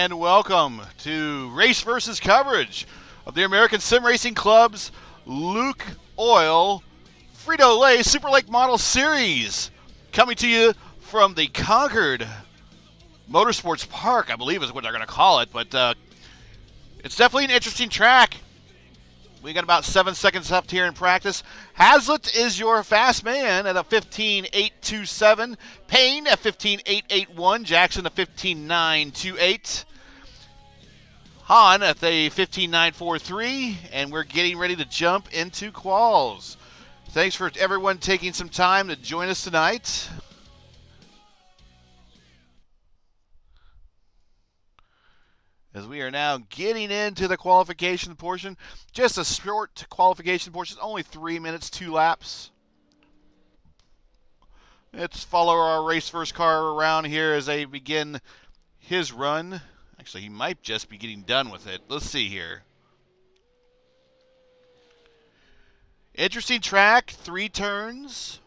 And welcome to Race Versus coverage of the American Sim Racing Club's Luke Oil Frito-Lay Super Lake Model Series. Coming to you from the Concord Motorsports Park, I believe is what they're going to call it. But it's definitely an interesting track. We got about 7 seconds left here in practice. Hazlitt is your fast man at a 15.827. Payne at 15.881. Jackson at 15.928. Hahn at the 15.943. And we're getting ready to jump into quals. Thanks for everyone taking some time to join us tonight. As we are now getting into the qualification portion. Just a short qualification portion, only 3 minutes, 2 laps. Let's follow our race first car around here as they begin his run. Actually, he might just be getting done with it. Let's see here. Interesting track, 3 turns.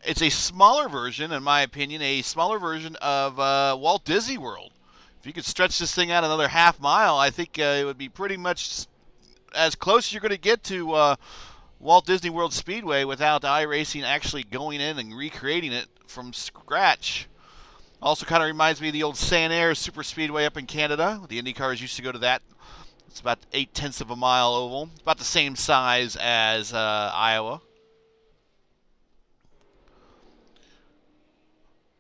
It's a smaller version, in my opinion, a smaller version of Walt Disney World. If you could stretch this thing out another half mile, I think it would be pretty much as close as you're going to get to Walt Disney World Speedway without iRacing actually going in and recreating it from scratch. Also kind of reminds me of the old Sanair Super Speedway up in Canada. The Indy cars used to go to that. It's about 0.8 of a mile oval. It's about the same size as Iowa.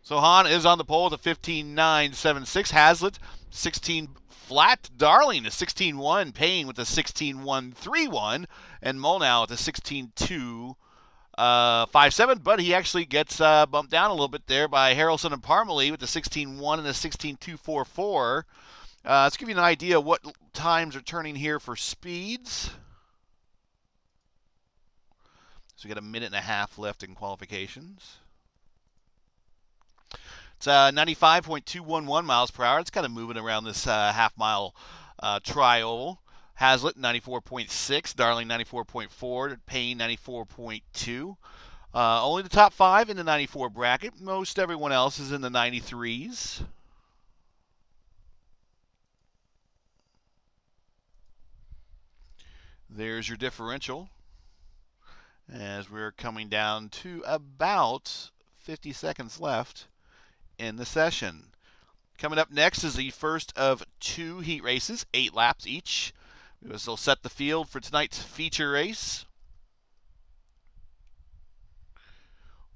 So Hahn is on the pole with a 15.976. Hazlitt, 16 flat. Darling, a 16.1. Payne with a 16.131. And Molnau with a 16.257. But he actually gets bumped down a little bit there by Harrelson and Parmalee with the 16.1 and the 16.244. Let's give you an idea of what times are turning here for speeds. So we got a minute and a half left in qualifications. It's 95.211 miles per hour. It's kind of moving around this half-mile tri-oval. Hazlitt, 94.6. Darling, 94.4. Payne, 94.2. Only the top 5 in the 94 bracket. Most everyone else is in the 93s. There's your differential. As we're coming down to about 50 seconds left in the session. Coming up next is the first of 2 heat races, 8 laps each. This will set the field for tonight's feature race.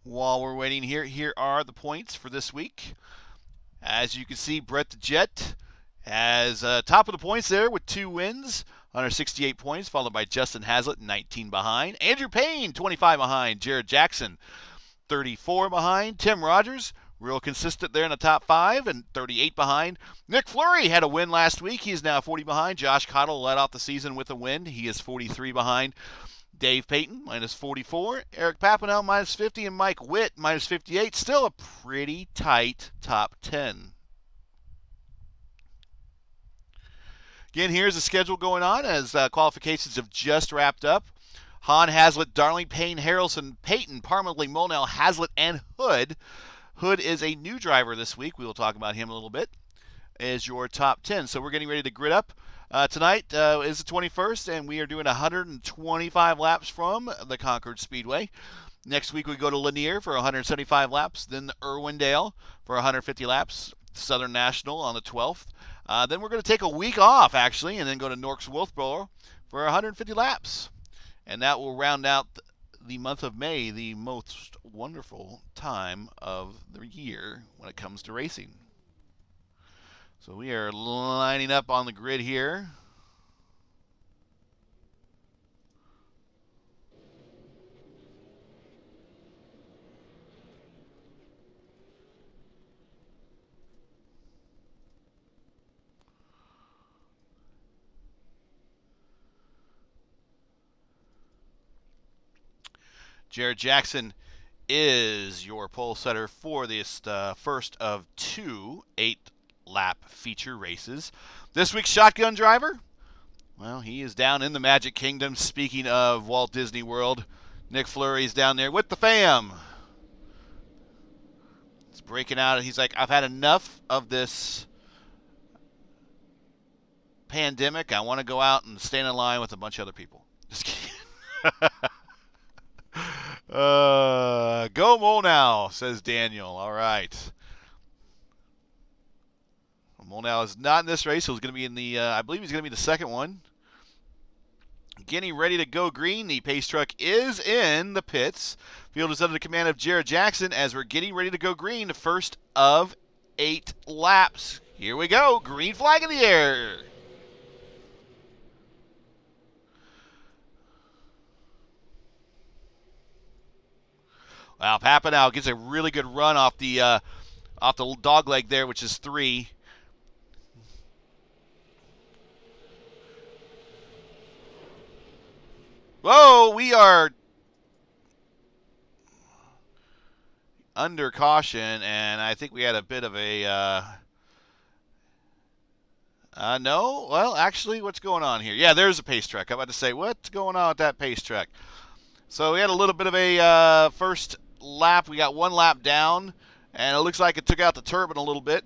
While we're waiting here are the points for this week. As you can see, Brett the Jet has top of the points there with 2 wins, 168 points, followed by Justin Hazlitt, 19 behind. Andrew Payne, 25 behind. Jared Jackson, 34 behind. Tim Rogers, real consistent there in the top 5 and 38 behind. Nick Fleury had a win last week. He is now 40 behind. Josh Cottle led off the season with a win. He is 43 behind. Dave Payton, minus 44. Eric Papinel, minus 50. And Mike Witt, minus 58. Still a pretty tight top 10. Again, here's the schedule going on as qualifications have just wrapped up. Hahn, Hazlitt, Darling, Payne, Harrelson, Payton, Parmalee, Molnau, Hazlitt, and Hood. Hood is a new driver this week. We will talk about him a little bit. Is your top 10. So we're getting ready to grid up. Tonight is the 21st, and we are doing 125 laps from the Concord Speedway. Next week we go to Lanier for 175 laps. Then the Irwindale for 150 laps. Southern National on the 12th. Then we're going to take a week off, actually, and then go to Norks Wolfboro for 150 laps. And that will round out the month of May, the most wonderful time of the year when it comes to racing. So we are lining up on the grid here. Jared Jackson is your pole setter for this first of 2 8-lap feature races. This week's shotgun driver, well, he is down in the Magic Kingdom. Speaking of Walt Disney World, Nick Fleury's down there with the fam. It's breaking out, and he's like, I've had enough of this pandemic, I want to go out and stand in line with a bunch of other people. Just kidding. Go Molnau, says Daniel. All right. Molnau is not in this race, so he's going to be in the, I believe he's going to be the second one. Getting ready to go green. The pace truck is in the pits. Field is under the command of Jared Jackson as we're getting ready to go green. The first of 8 laps. Here we go. Green flag in the air. Wow, Papanow gets a really good run off the dog leg there, which is 3. Whoa, we are under caution, and I think we had a bit of a, no, well, actually, what's going on here? Yeah, there's a pace track. I'm about to say, what's going on with that pace track? So we had a little bit of a first lap. We got 1 lap down, and it looks like it took out the turbine a little bit.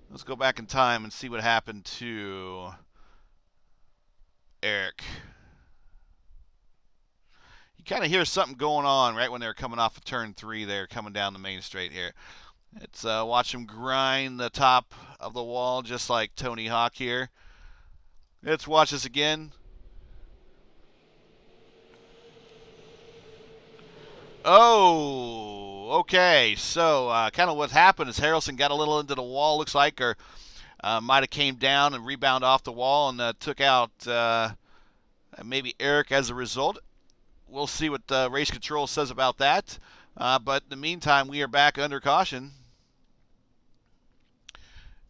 Let's go back in time and see what happened to Eric. You kind of hear something going on right when they're coming off of turn 3 there, coming down the main straight here. Let's watch him grind the top of the wall just like Tony Hawk here. Let's watch this again. Oh, okay. So kind of what happened is Harrelson got a little into the wall, looks like, or might have came down and rebounded off the wall and took out maybe Eric as a result. We'll see what race control says about that. But in the meantime, we are back under caution.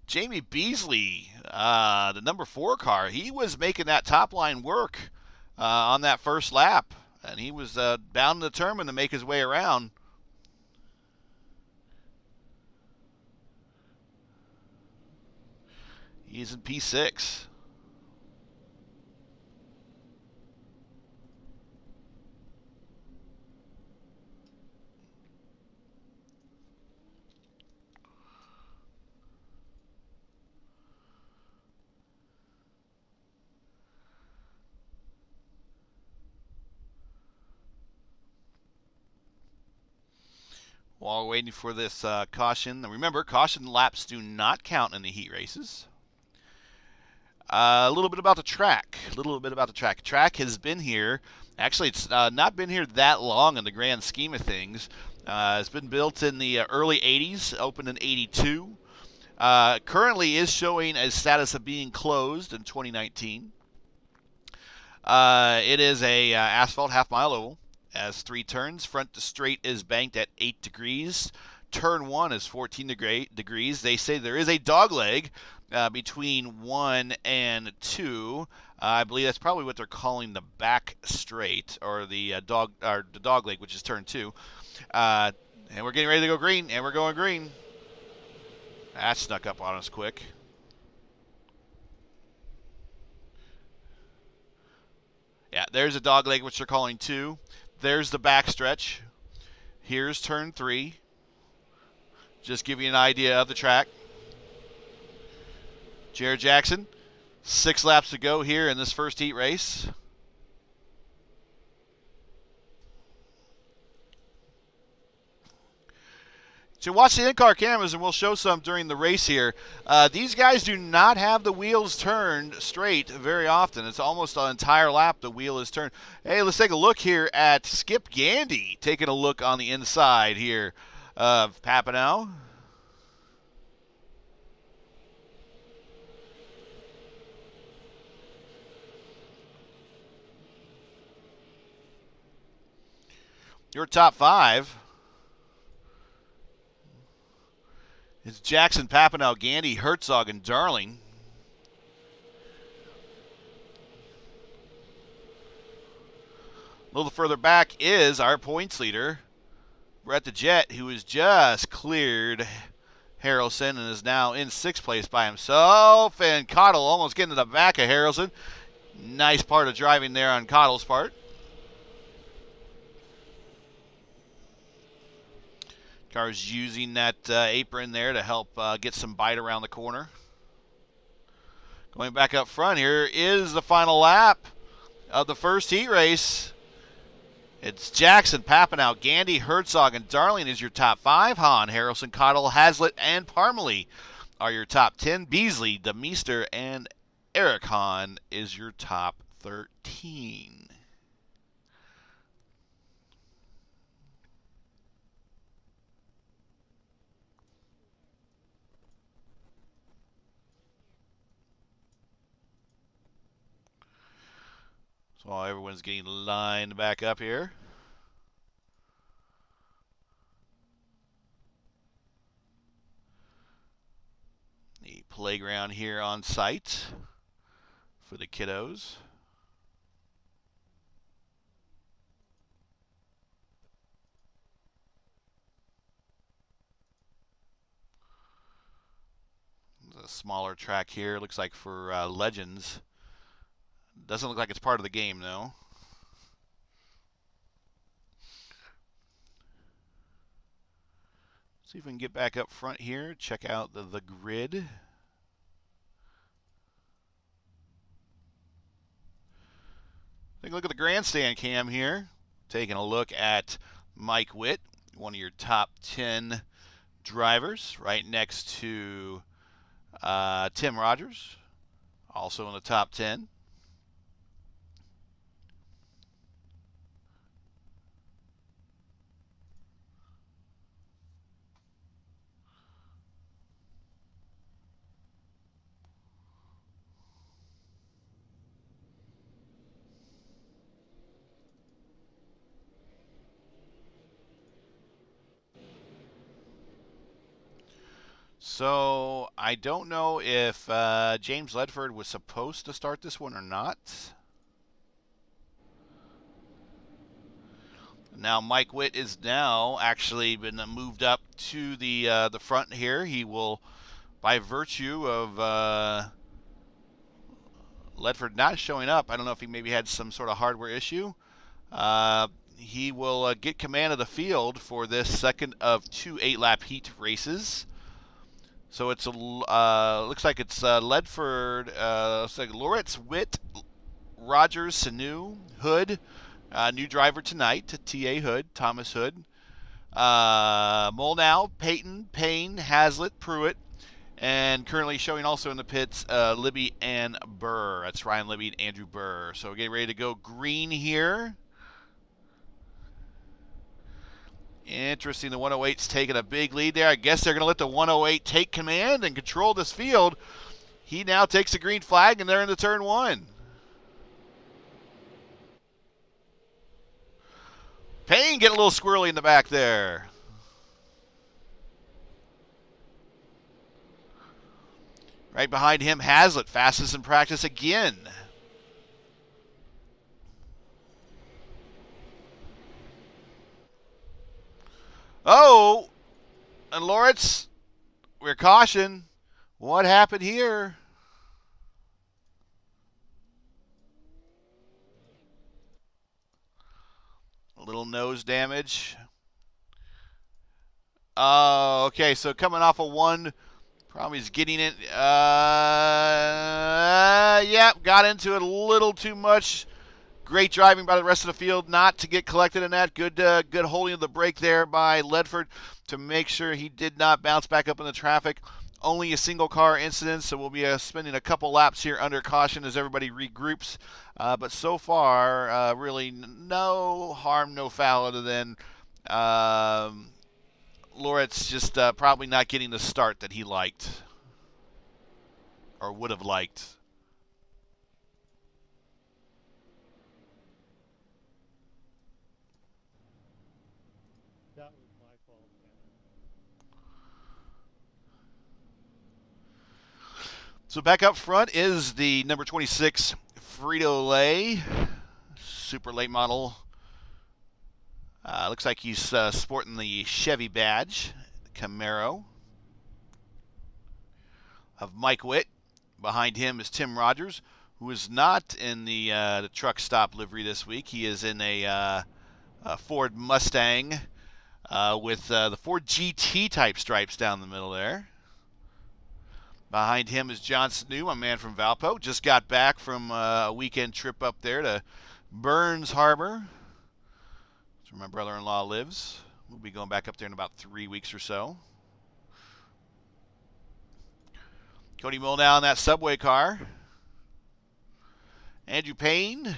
Jamie Beasley, the number 4 car, he was making that top line work on that first lap. And he was bound and determined to make his way around. He's in P6. While waiting for this caution, remember, caution laps do not count in the heat races. A little bit about the track. Track has been here. Actually, it's not been here that long in the grand scheme of things. It's been built in the early 80s, opened in 82. Currently is showing a status of being closed in 2019. It is a asphalt half-mile oval. Has 3 turns. Front to straight is banked at 8 degrees. Turn 1 is 14 degrees. They say there is a dog leg between 1 and 2. I believe that's probably what they're calling the back straight, or the dog leg, which is turn 2. And we're getting ready to go green, and we're going green. That snuck up on us quick. Yeah, there's a dog leg, which they're calling 2. There's the back stretch. Here's turn 3. Just give you an idea of the track. Jared Jackson, 6 laps to go here in this first heat race. So watch the in-car cameras, and we'll show some during the race here. These guys do not have the wheels turned straight very often. It's almost an entire lap the wheel is turned. Hey, let's take a look here at Skip Gandy, taking a look on the inside here of Papanow. Your top 5. It's Jackson, Papanow, Gandy, Herzog, and Darling. A little further back is our points leader, Brett the Jet, who has just cleared Harrelson and is now in 6th place by himself. And Cottle almost getting to the back of Harrelson. Nice part of driving there on Cottle's part. Car's using that apron there to help get some bite around the corner. Going back up front, here is the final lap of the first heat race. It's Jackson, Papanow, Gandy, Herzog, and Darling is your top 5. Hahn, Harrelson, Cottle, Hazlitt, and Parmalee are your top 10. Beasley, DeMeester, and Eric Hahn is your top 13. So while everyone's getting lined back up here. The playground here on site for the kiddos. There's a smaller track here. Looks like for Legends. Doesn't look like it's part of the game, though. See if we can get back up front here. Check out the grid. Take a look at the grandstand cam here. Taking a look at Mike Witt, one of your top 10 drivers, right next to Tim Rogers, also in the top 10. So I don't know if James Ledford was supposed to start this one or not. Now Mike Witt is now actually been moved up to the front here. He will, by virtue of Ledford not showing up, I don't know if he maybe had some sort of hardware issue. He will get command of the field for this second of 2 8-lap heat races. So it's looks like it's Ledford, looks like Loritz, Witt, Rogers, Sanu, Hood, new driver tonight, T.A. Hood, Thomas Hood, Molnau, Payton, Payne, Hazlitt, Pruitt, and currently showing also in the pits Libby and Burr. That's Ryan Libby and Andrew Burr. So we're getting ready to go green here. Interesting, the 108's taking a big lead there. I guess they're going to let the 108 take command and control this field. He now takes the green flag, and they're into turn 1. Payne getting a little squirrely in the back there. Right behind him, Hazlitt, fastest in practice again. Oh, and Loritz, we're caution. What happened here? A little nose damage. Okay, so coming off a 1, probably is getting it. Yep, got into it a little too much. Great driving by the rest of the field not to get collected in that. Good holding of the brake there by Ledford to make sure he did not bounce back up in the traffic. Only a single car incident, so we'll be spending a couple laps here under caution as everybody regroups. But so far, really no harm, no foul, other than Loritz just probably not getting the start that he liked or would have liked. That was my fault. So back up front is the number 26 Frito-Lay super late model. Looks like he's sporting the Chevy badge, Camaro of Mike Witt. Behind him is Tim Rogers, who is not in the truck stop livery this week. He is in a Ford Mustang with the Ford GT type stripes down the middle there. Behind him is John Snow, my man from Valpo. Just got back from a weekend trip up there to Burns Harbor. That's where my brother-in-law lives. We'll be going back up there in about 3 weeks or so. Cody Moldow in that subway car. Andrew Payne,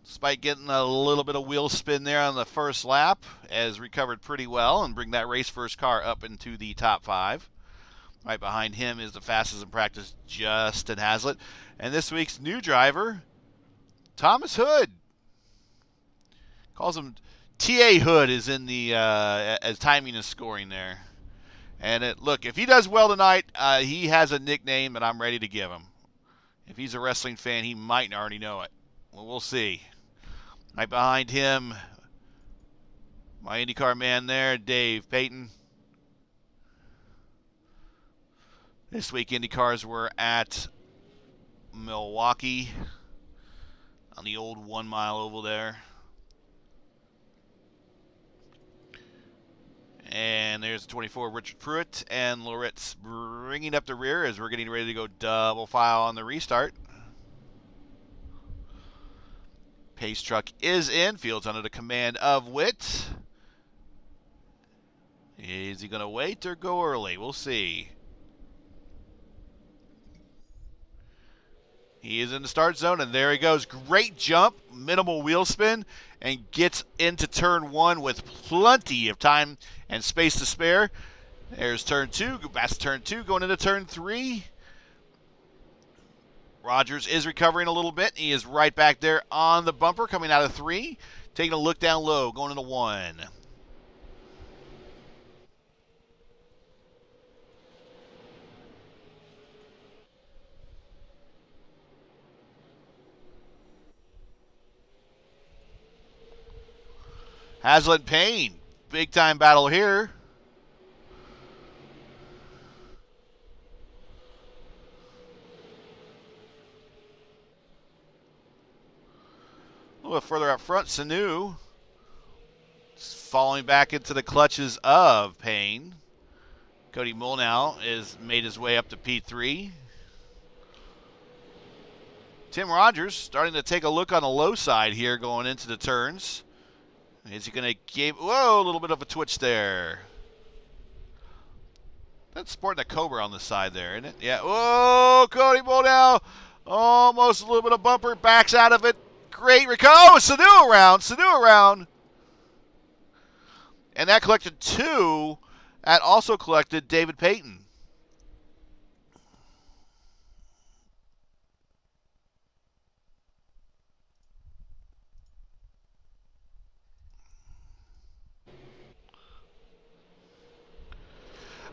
despite getting a little bit of wheel spin there on the first lap, has recovered pretty well and bring that race first car up into the top 5. Right behind him is the fastest in practice, Justin Haslett. And this week's new driver, Thomas Hood. Calls him T.A. Hood is in the as timing is scoring there. And look, if he does well tonight, he has a nickname that I'm ready to give him. If he's a wrestling fan, he might already know it. Well, we'll see. Right behind him, my IndyCar man there, Dave Payton. This week, IndyCars were at Milwaukee on the old 1 mile oval there. And there's 24, Richard Pruitt, and Loritz bringing up the rear as we're getting ready to go double file on the restart. Pace truck is in. Fields under the command of Witt. Is he going to wait or go early? We'll see. He is in the start zone, and there he goes. Great jump, minimal wheel spin, and gets into turn 1 with plenty of time and space to spare. There's turn 2. That's turn 2 going into turn 3. Rogers is recovering a little bit. He is right back there on the bumper coming out of 3. Taking a look down low, going into 1. Haslett Payne, big time battle here. A little bit further up front, Sanu falling back into the clutches of Payne. Cody Moldow is made his way up to P3. Tim Rogers starting to take a look on the low side here going into the turns. Is he going to give... Whoa, a little bit of a twitch there. That's sporting a Cobra on the side there, isn't it? Yeah. Whoa, Cody Moldow. Almost a little bit of bumper. Backs out of it. Great recovery. Oh, Sanu around. And that collected 2. That also collected David Payton.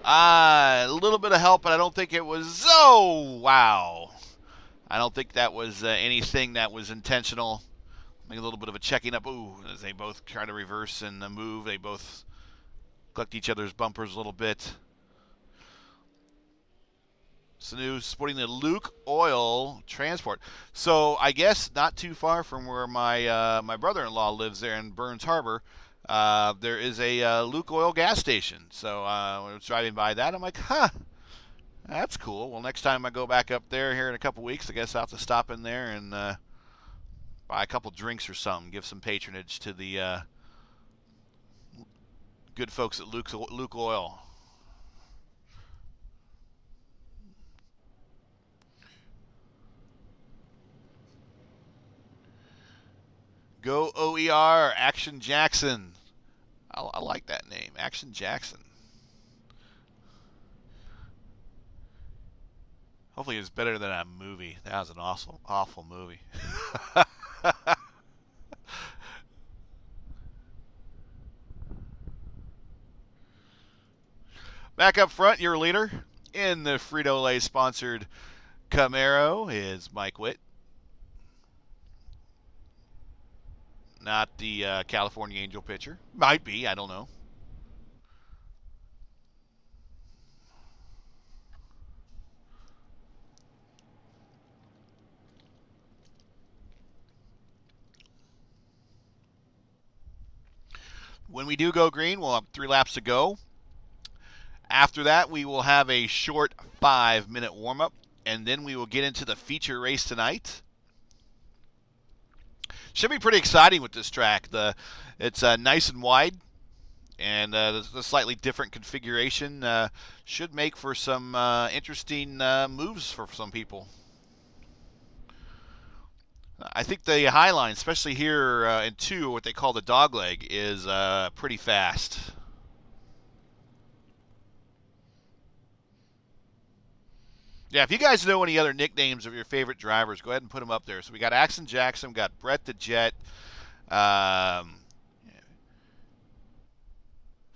A little bit of help, but I don't think it was... Oh, wow. I don't think that was anything that was intentional. Make a little bit of a checking up. Ooh, as they both try to reverse and move. They both collect each other's bumpers a little bit. Sanu sporting the Luke Oil Transport. So I guess not too far from where my brother-in-law lives there in Burns Harbor. There is a Luke Oil gas station. So when I was driving by that, I'm like, huh, that's cool. Well, next time I go back up there here in a couple weeks, I guess I'll have to stop in there and buy a couple drinks or something, give some patronage to the good folks at Luke Oil. Go OER, Action Jackson. I like that name, Action Jackson. Hopefully it's better than that movie. That was an awful movie. Back up front, your leader in the Frito-Lay sponsored Camaro is Mike Witt. Not the California Angel pitcher. Might be, I don't know. When we do go green, we'll have 3 laps to go. After that, we will have a short 5-minute warm-up, and then we will get into the feature race tonight. Should be pretty exciting with this track. It's nice and wide, and the slightly different configuration should make for some interesting moves for some people. I think the high line, especially here in 2, what they call the dog leg, is pretty fast. Yeah, if you guys know any other nicknames of your favorite drivers, go ahead and put them up there. So we got Axon Jackson, we got Brett the Jet,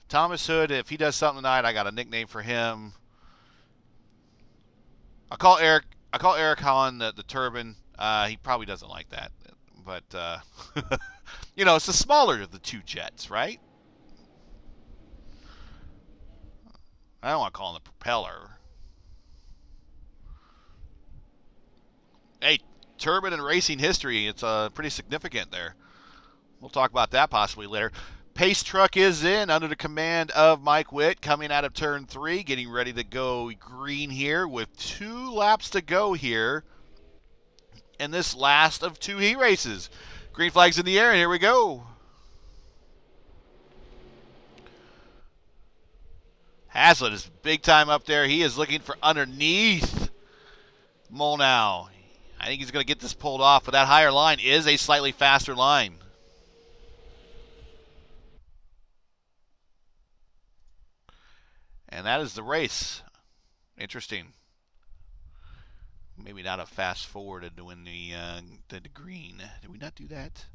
Thomas Hood. If he does something tonight, I got a nickname for him. I call Eric Hahn the Turban. He probably doesn't like that, but you know, it's the smaller of the 2 jets, right? I don't want to call him the propeller. Hey, Turban and racing history, it's pretty significant there. We'll talk about that possibly later. Pace truck is in under the command of Mike Witt, coming out of turn 3, getting ready to go green here with 2 laps to go here in this last of 2 heat races. Green flag's in the air, and here we go. Hazlitt is big time up there. He is looking for underneath Molnau. I think he's going to get this pulled off, but that higher line is a slightly faster line. And that is the race. Interesting. Maybe not a fast forward to doing the green. Did we not do that?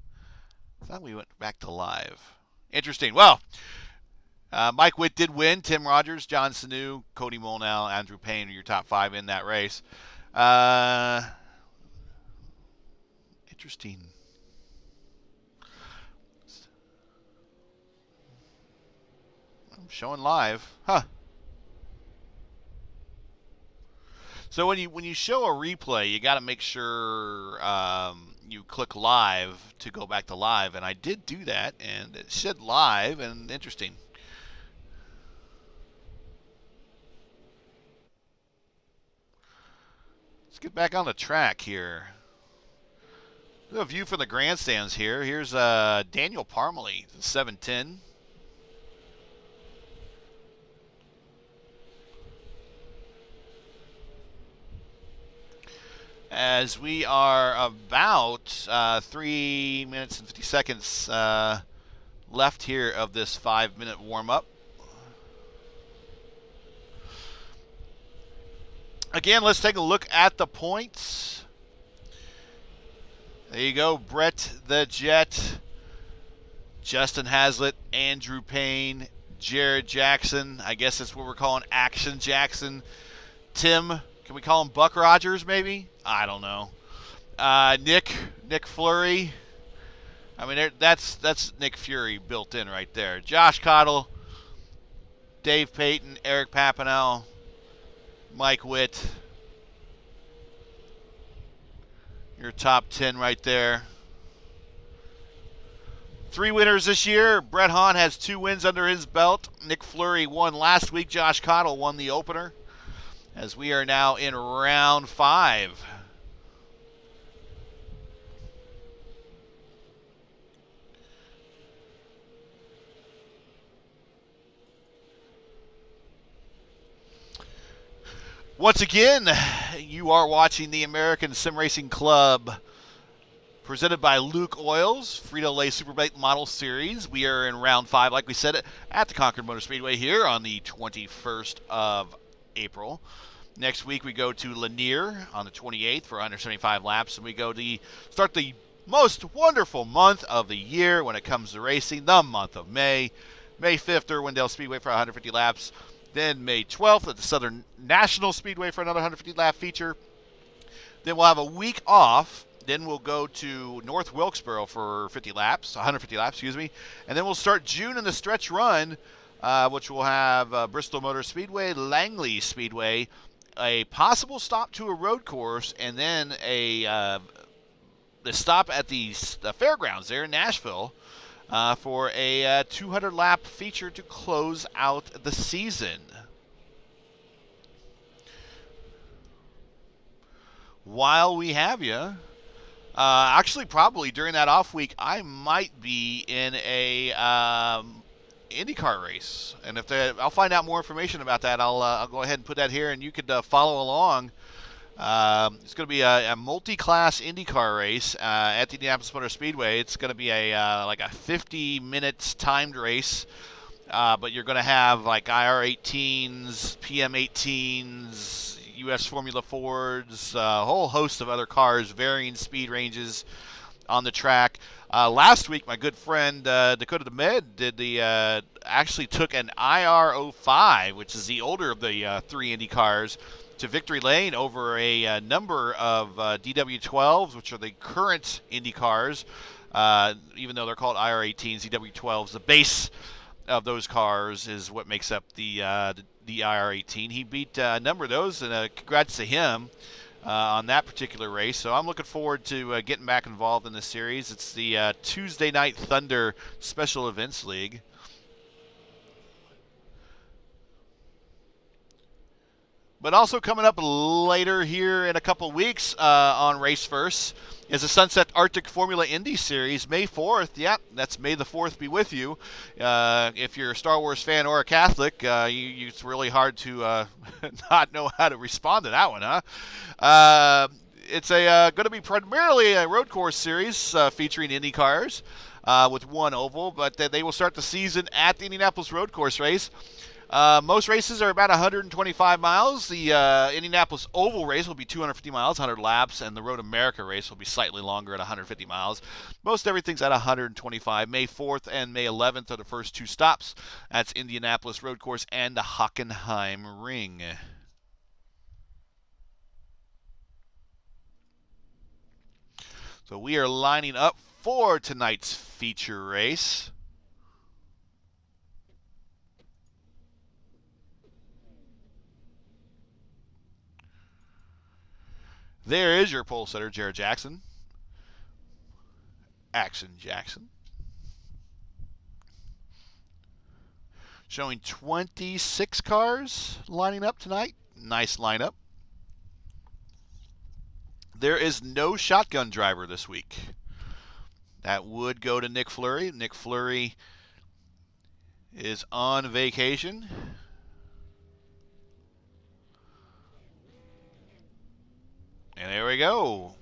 I thought we went back to live. Interesting. Well, Mike Witt did win. Tim Rogers, John Sanu, Cody Molnau, Andrew Payne are your top 5 in that race. Interesting. I'm showing live. Huh. So when you show a replay, you got to make sure you click live to go back to live, and I did do that, and it said live, and interesting. Let's get back on the track here. A view from the grandstands here. Here's Daniel Parmalee, 710. As we are about 3 minutes and 50 seconds left here of this 5-minute warm-up. Again, let's take a look at the points. There you go. Brett the Jet, Justin Hazlitt, Andrew Payne, Jared Jackson. I guess that's what we're calling Action Jackson. Tim, can we call him Buck Rogers maybe? I don't know. Nick Fleury. I mean, that's Nick Fury built in right there. Josh Cottle, Dave Payton, Eric Papinel, Mike Witt. Your top 10 right there. 3 winners this year. Brett Hahn has 2 wins under his belt. Nick Fleury won last week. Josh Cottle won the opener. As we are now in round 5. Once again, you are watching the American Sim Racing Club presented by Luke Oils, Frito-Lay Superbike Model Series. We are in round 5, like we said, at the Concord Motor Speedway here on the 21st of April. Next week, we go to Lanier on the 28th for 175 laps, and we go to start the most wonderful month of the year when it comes to racing, the month of May. May 5th, Irwindale Speedway for 150 laps. Then May 12th at the Southern National Speedway for another 150 lap feature. Then we'll have a week off. Then we'll go to North Wilkesboro for 150 laps, excuse me. And then we'll start June in the stretch run, which will have Bristol Motor Speedway, Langley Speedway, a possible stop to a road course, and then the stop at the fairgrounds there in Nashville for a 200 lap feature to close out the season. While we have you, actually, probably during that off week, I might be in a IndyCar race, and I'll find out more information about that. I'll go ahead and put that here, and you could follow along. It's going to be a multi-class IndyCar race at the Indianapolis Motor Speedway. It's going to be a like a 50 minutes timed race, but you're going to have like IR18s, PM18s, US Formula Fords, a whole host of other cars, varying speed ranges on the track. Last week, my good friend Dakota DeMed actually took an IR05, which is the older of the three Indy cars, to victory lane over a number of DW12s, which are the current Indy cars. Even though they're called IR18s, DW12s, the base of those cars is what makes up the IR18. He beat a number of those, and congrats to him on that particular race. So I'm looking forward to getting back involved in this series. It's the Tuesday Night Thunder Special Events League. But also coming up later here in a couple weeks on Race First is the Sunset Arctic Formula Indy Series, May 4th. Yeah, that's May the 4th be with you. If you're a Star Wars fan or a Catholic, it's really hard to not know how to respond to that one, huh? It's going to be primarily a road course series featuring Indy cars with one oval, but they will start the season at the Indianapolis Road Course race. Most races are about 125 miles. The Indianapolis Oval race will be 250 miles, 100 laps, and the Road America race will be slightly longer at 150 miles. Most everything's at 125. May 4th and May 11th are the first two stops. That's Indianapolis Road Course and the Hockenheim Ring. So we are lining up for tonight's feature race. There is your pole setter, Jared Jackson. Action Jackson. Showing 26 cars lining up tonight. Nice lineup. There is no shotgun driver this week. That would go to Nick Fleury. Nick Fleury is on vacation. And there we go.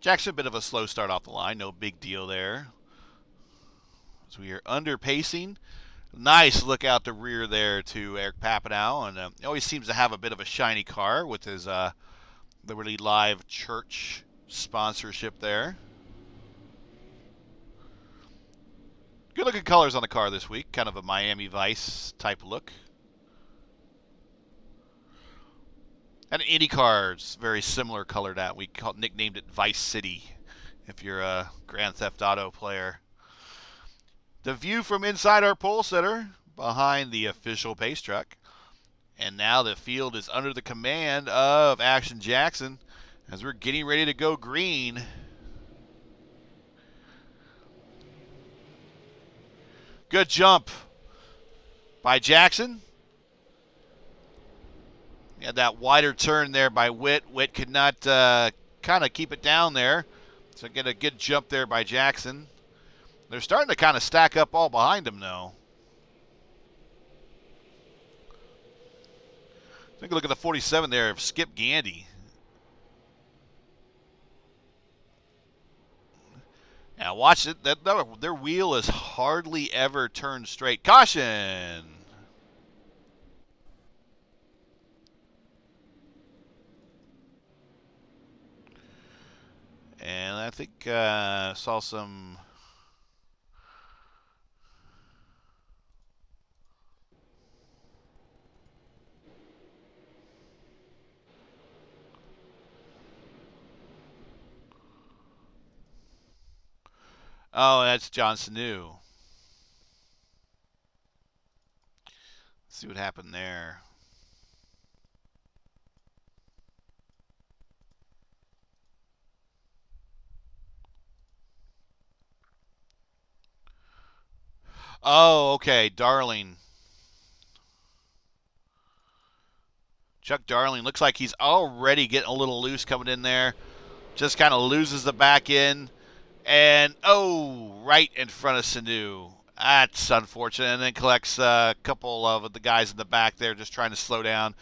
Jackson, a bit of a slow start off the line. No big deal there. So we are under pacing. Nice look out the rear there to Eric Papineau. And he always seems to have a bit of a shiny car with his Liberty Live Church sponsorship there. Good looking colors on the car this week. Kind of a Miami Vice type look. And IndyCar's very similar color that we nicknamed it Vice City if you're a Grand Theft Auto player. The view from inside our pole sitter behind the official pace truck. And now the field is under the command of Action Jackson as we're getting ready to go green. Good jump by Jackson. He had that wider turn there by Witt. Witt could not kind of keep it down there. So get a good jump there by Jackson. They're starting to kind of stack up all behind him, though. Take a look at the 47 there of Skip Gandy. Now watch it. Their wheel is hardly ever turned straight. Caution! And I think saw some. Oh, that's John Sanu. Let's see what happened there. Oh, okay. Darling. Chuck Darling looks like he's already getting a little loose coming in there. Just kind of loses the back end. And, oh, right in front of Sanu. That's unfortunate. And then collects a couple of the guys in the back there just trying to slow down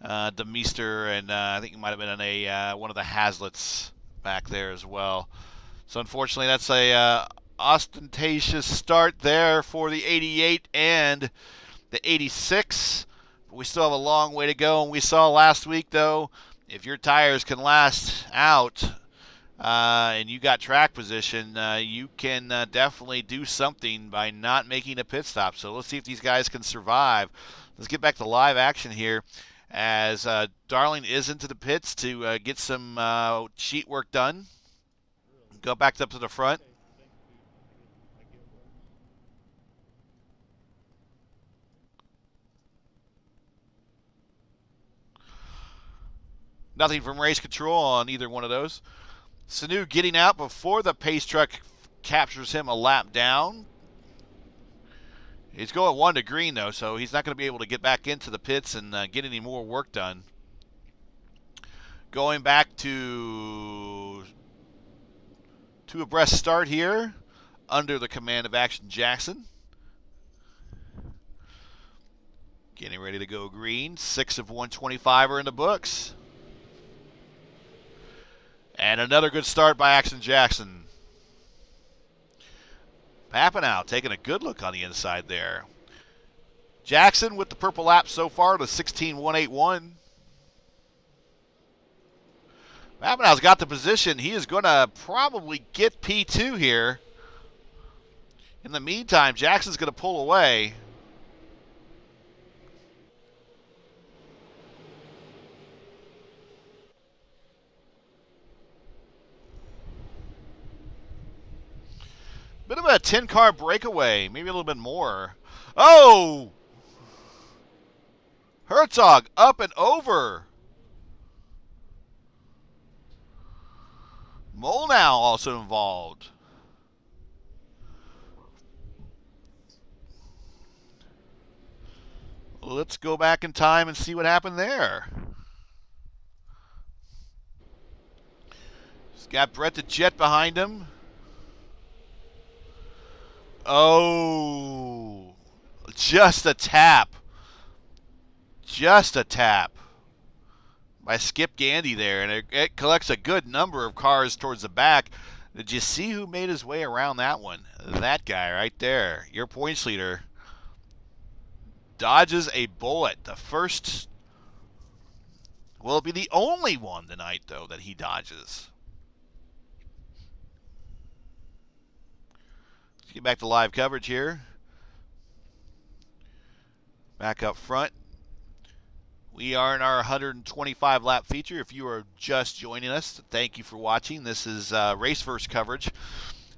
Demeester. And I think he might have been in one of the Haslets back there as well. So unfortunately, that's a ostentatious start there for the 88 and the 86. But we still have a long way to go. And we saw last week, though, if your tires can last out and you got track position, you can definitely do something by not making a pit stop. So let's see if these guys can survive. Let's get back to live action here as Darling is into the pits to get some sheet work done. Go back up to the front. Nothing from race control on either one of those. Sanu getting out before the pace truck captures him a lap down. He's going 1 to green, though, so he's not going to be able to get back into the pits and get any more work done. Going back to abreast start here under the command of Action Jackson. Getting ready to go green. 6 of 125 are in the books. And another good start by Action Jackson. Papanow taking a good look on the inside there. Jackson with the purple lap so far to 16.181. Papanow's got the position. He is going to probably get P2 here. In the meantime, Jackson's going to pull away. Bit of a 10-car breakaway, maybe a little bit more. Oh! Herzog up and over. Molnau also involved. Let's go back in time and see what happened there. He's got Brett the Jet behind him. Oh, just a tap. Just a tap by Skip Gandy there, and it collects a good number of cars towards the back. Did you see who made his way around that one? That guy right there, your points leader, dodges a bullet. The first, will it be the only one tonight, though, that he dodges? Let's get back to live coverage here. Back up front. We are in our 125 lap feature. If you are just joining us, thank you for watching. This is Raceverse coverage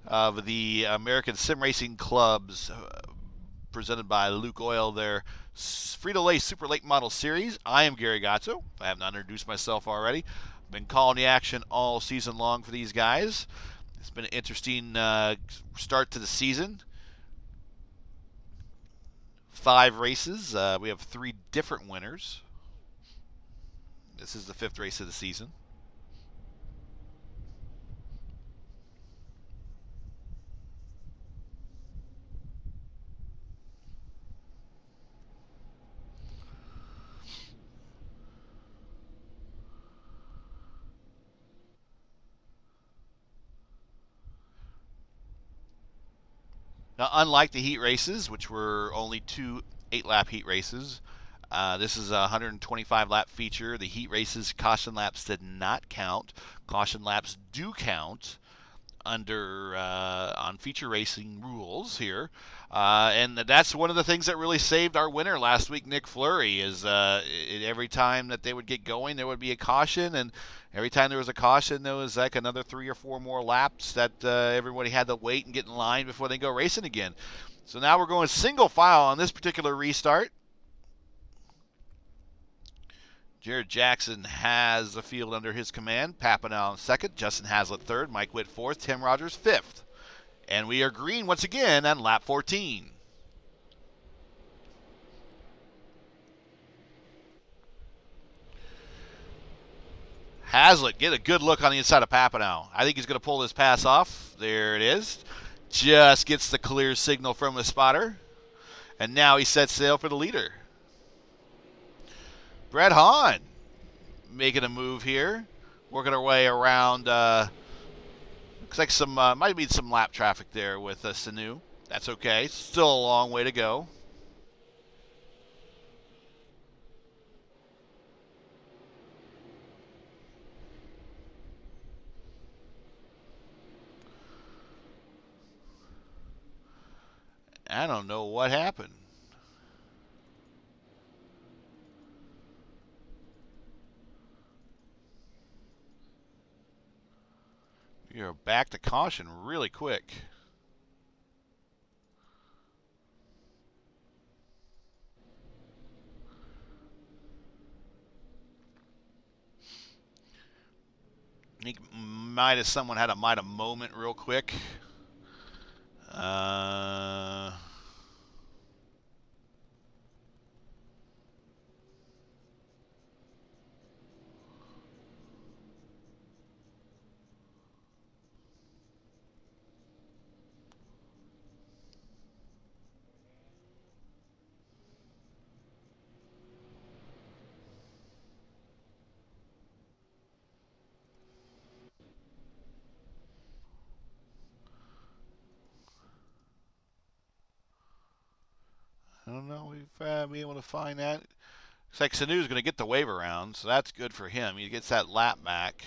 of the American Sim Racing Clubs presented by Luke Oil, their Frito-Lay Super Late Model Series. I am Gary Gatto. I have not introduced myself already. I've been calling the action all season long for these guys. It's been an interesting start to the season. 5 races. We have 3 different winners. This is the 5th race of the season. Now, unlike the heat races, which were only 2 8-lap heat races, this is a 125-lap feature. The heat races, caution laps did not count. Caution laps do count under on feature racing rules here, and that's one of the things that really saved our winner last week, Nick Fleury. Is every time that they would get going, there would be a caution, and every time there was a caution, there was like another 3 or 4 more laps that everybody had to wait and get in line before they go racing again. So now we're going single file on this particular restart. Jared Jackson has the field under his command. Papanow 2nd, Justin Haslett 3rd, Mike Witt 4th, Tim Rogers 5th. And we are green once again on lap 14. Hazlitt, get a good look on the inside of Papanow. I think he's going to pull this pass off. There it is. Just gets the clear signal from the spotter. And now he sets sail for the leader. Brett Hahn making a move here. Working our way around. Looks like some might be some lap traffic there with Sanu. That's okay. Still a long way to go. I don't know what happened. We are back to caution really quick. I think someone had a moment real quick. I don't know. We've been able to find that. Looks like Sanu's going to get the wave around, so that's good for him. He gets that lap back.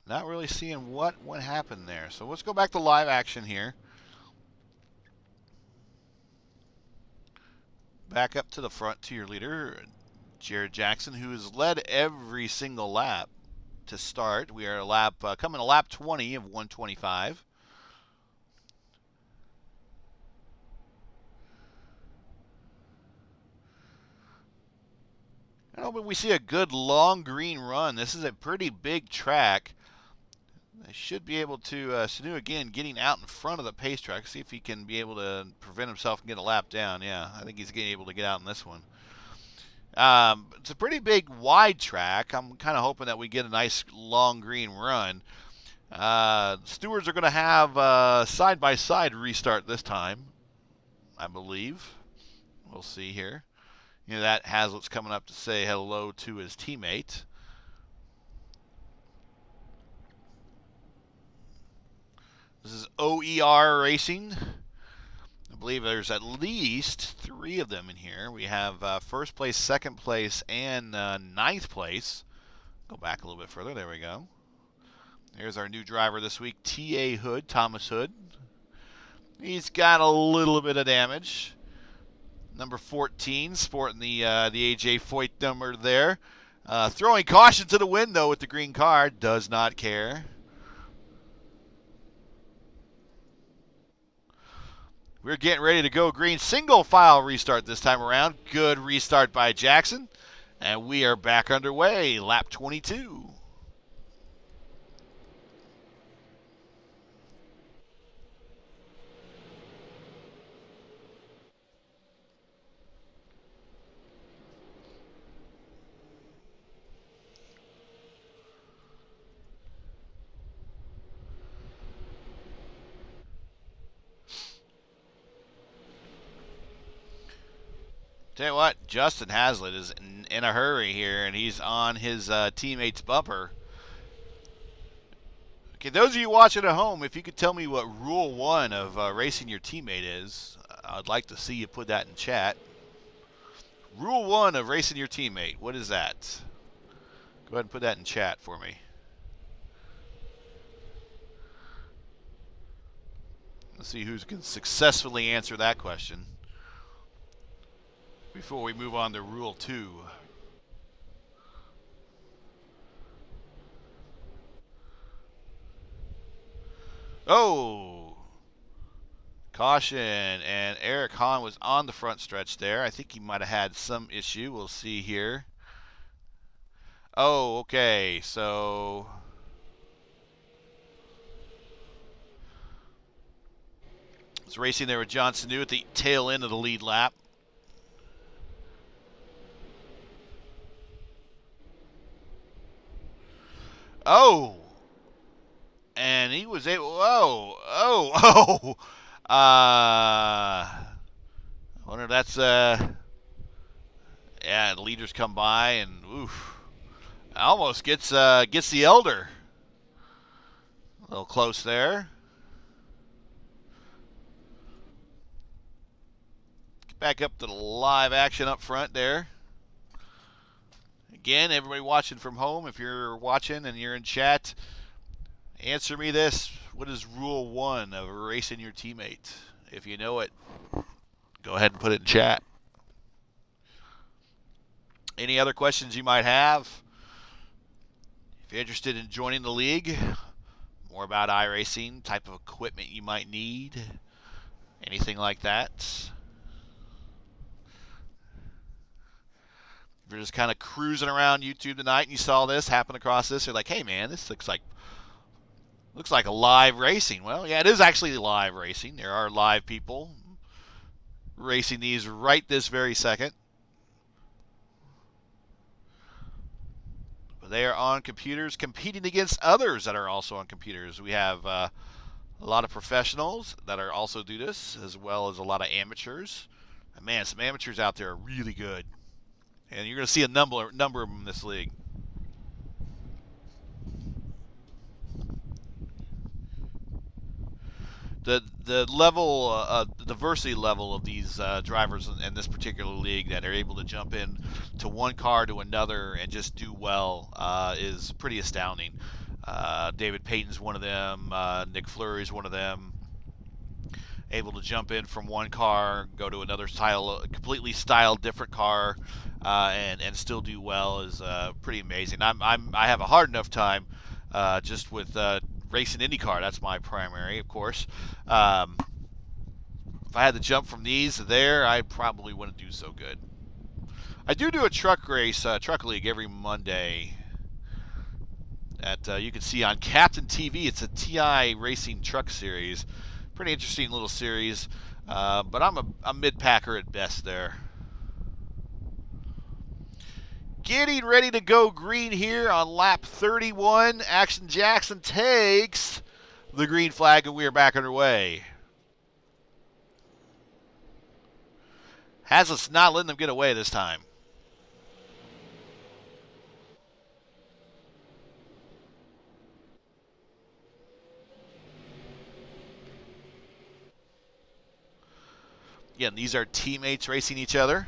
Not really seeing what happened there. So let's go back to live action here. Back up to the front to your leader, Jared Jackson, who has led every single lap to start. We are coming to lap 20 of 125. But we see a good long green run. This is a pretty big track. They should be able to, Sanu again getting out in front of the pace track. See if he can be able to prevent himself from getting a lap down. Yeah, I think he's getting able to get out in this one. It's a pretty big wide track. I'm kind of hoping that we get a nice long green run. Stewards are going to have side-by-side restart this time, I believe. We'll see here. That Hazlitt's coming up to say hello to his teammate. This is OER Racing. I believe there's at least 3 of them in here. We have first place, second place, and ninth place. Go back a little bit further. There we go. There's our new driver this week, T.A. Hood, Thomas Hood. He's got a little bit of damage. Number 14, sporting the A.J. Foyt number there. Throwing caution to the wind, though, with the green car. Does not care. We're getting ready to go green. Single file restart this time around. Good restart by Jackson. And we are back underway. Lap 22. Tell you what, Justin Hazlitt is in a hurry here, and he's on his teammate's bumper. Okay, those of you watching at home, if you could tell me what Rule 1 of racing your teammate is, I'd like to see you put that in chat. Rule 1 of racing your teammate, what is that? Go ahead and put that in chat for me. Let's see who can successfully answer that question before we move on to Rule 2. Oh! Caution, and Eric Hahn was on the front stretch there. I think he might have had some issue. We'll see here. Oh, okay. So it's racing there with Johnson New at the tail end of the lead lap. Oh, and he was able. Oh. I wonder if that's yeah. The leaders come by and oof, almost gets the elder. A little close there. Get back up to the live action up front there. Again, everybody watching from home, if you're watching and you're in chat, answer me this. What is rule 1 of racing your teammate? If you know it, go ahead and put it in chat. Any other questions you might have? If you're interested in joining the league, more about iRacing, type of equipment you might need, anything like that. If you're just kind of cruising around YouTube tonight and you saw this, happen across this, you're like, hey man, this looks like a live racing. Well, yeah, it is actually live racing. There are live people racing these right this very second. But they are on computers competing against others that are also on computers. We have a lot of professionals that are also do this, as well as a lot of amateurs. And man, some amateurs out there are really good. And you're going to see a number of them in this league. The level, the diversity level of these drivers in this particular league that are able to jump in to one car to another and just do well is pretty astounding. David Payton's one of them. Nick Fleury's one of them. Able to jump in from one car, go to another style, completely styled different car, and still do well is pretty amazing. I have a hard enough time just with racing IndyCar. That's my primary, of course. If I had to jump from these to there, I probably wouldn't do so good. I do a truck race, truck league every Monday. That you can see on Captain TV. It's a TI Racing Truck Series. Pretty interesting little series, but I'm a mid-packer at best there. Getting ready to go green here on lap 31. Action Jackson takes the green flag, and we are back underway. Hazlitt's not letting them get away this time. Again, these are teammates racing each other.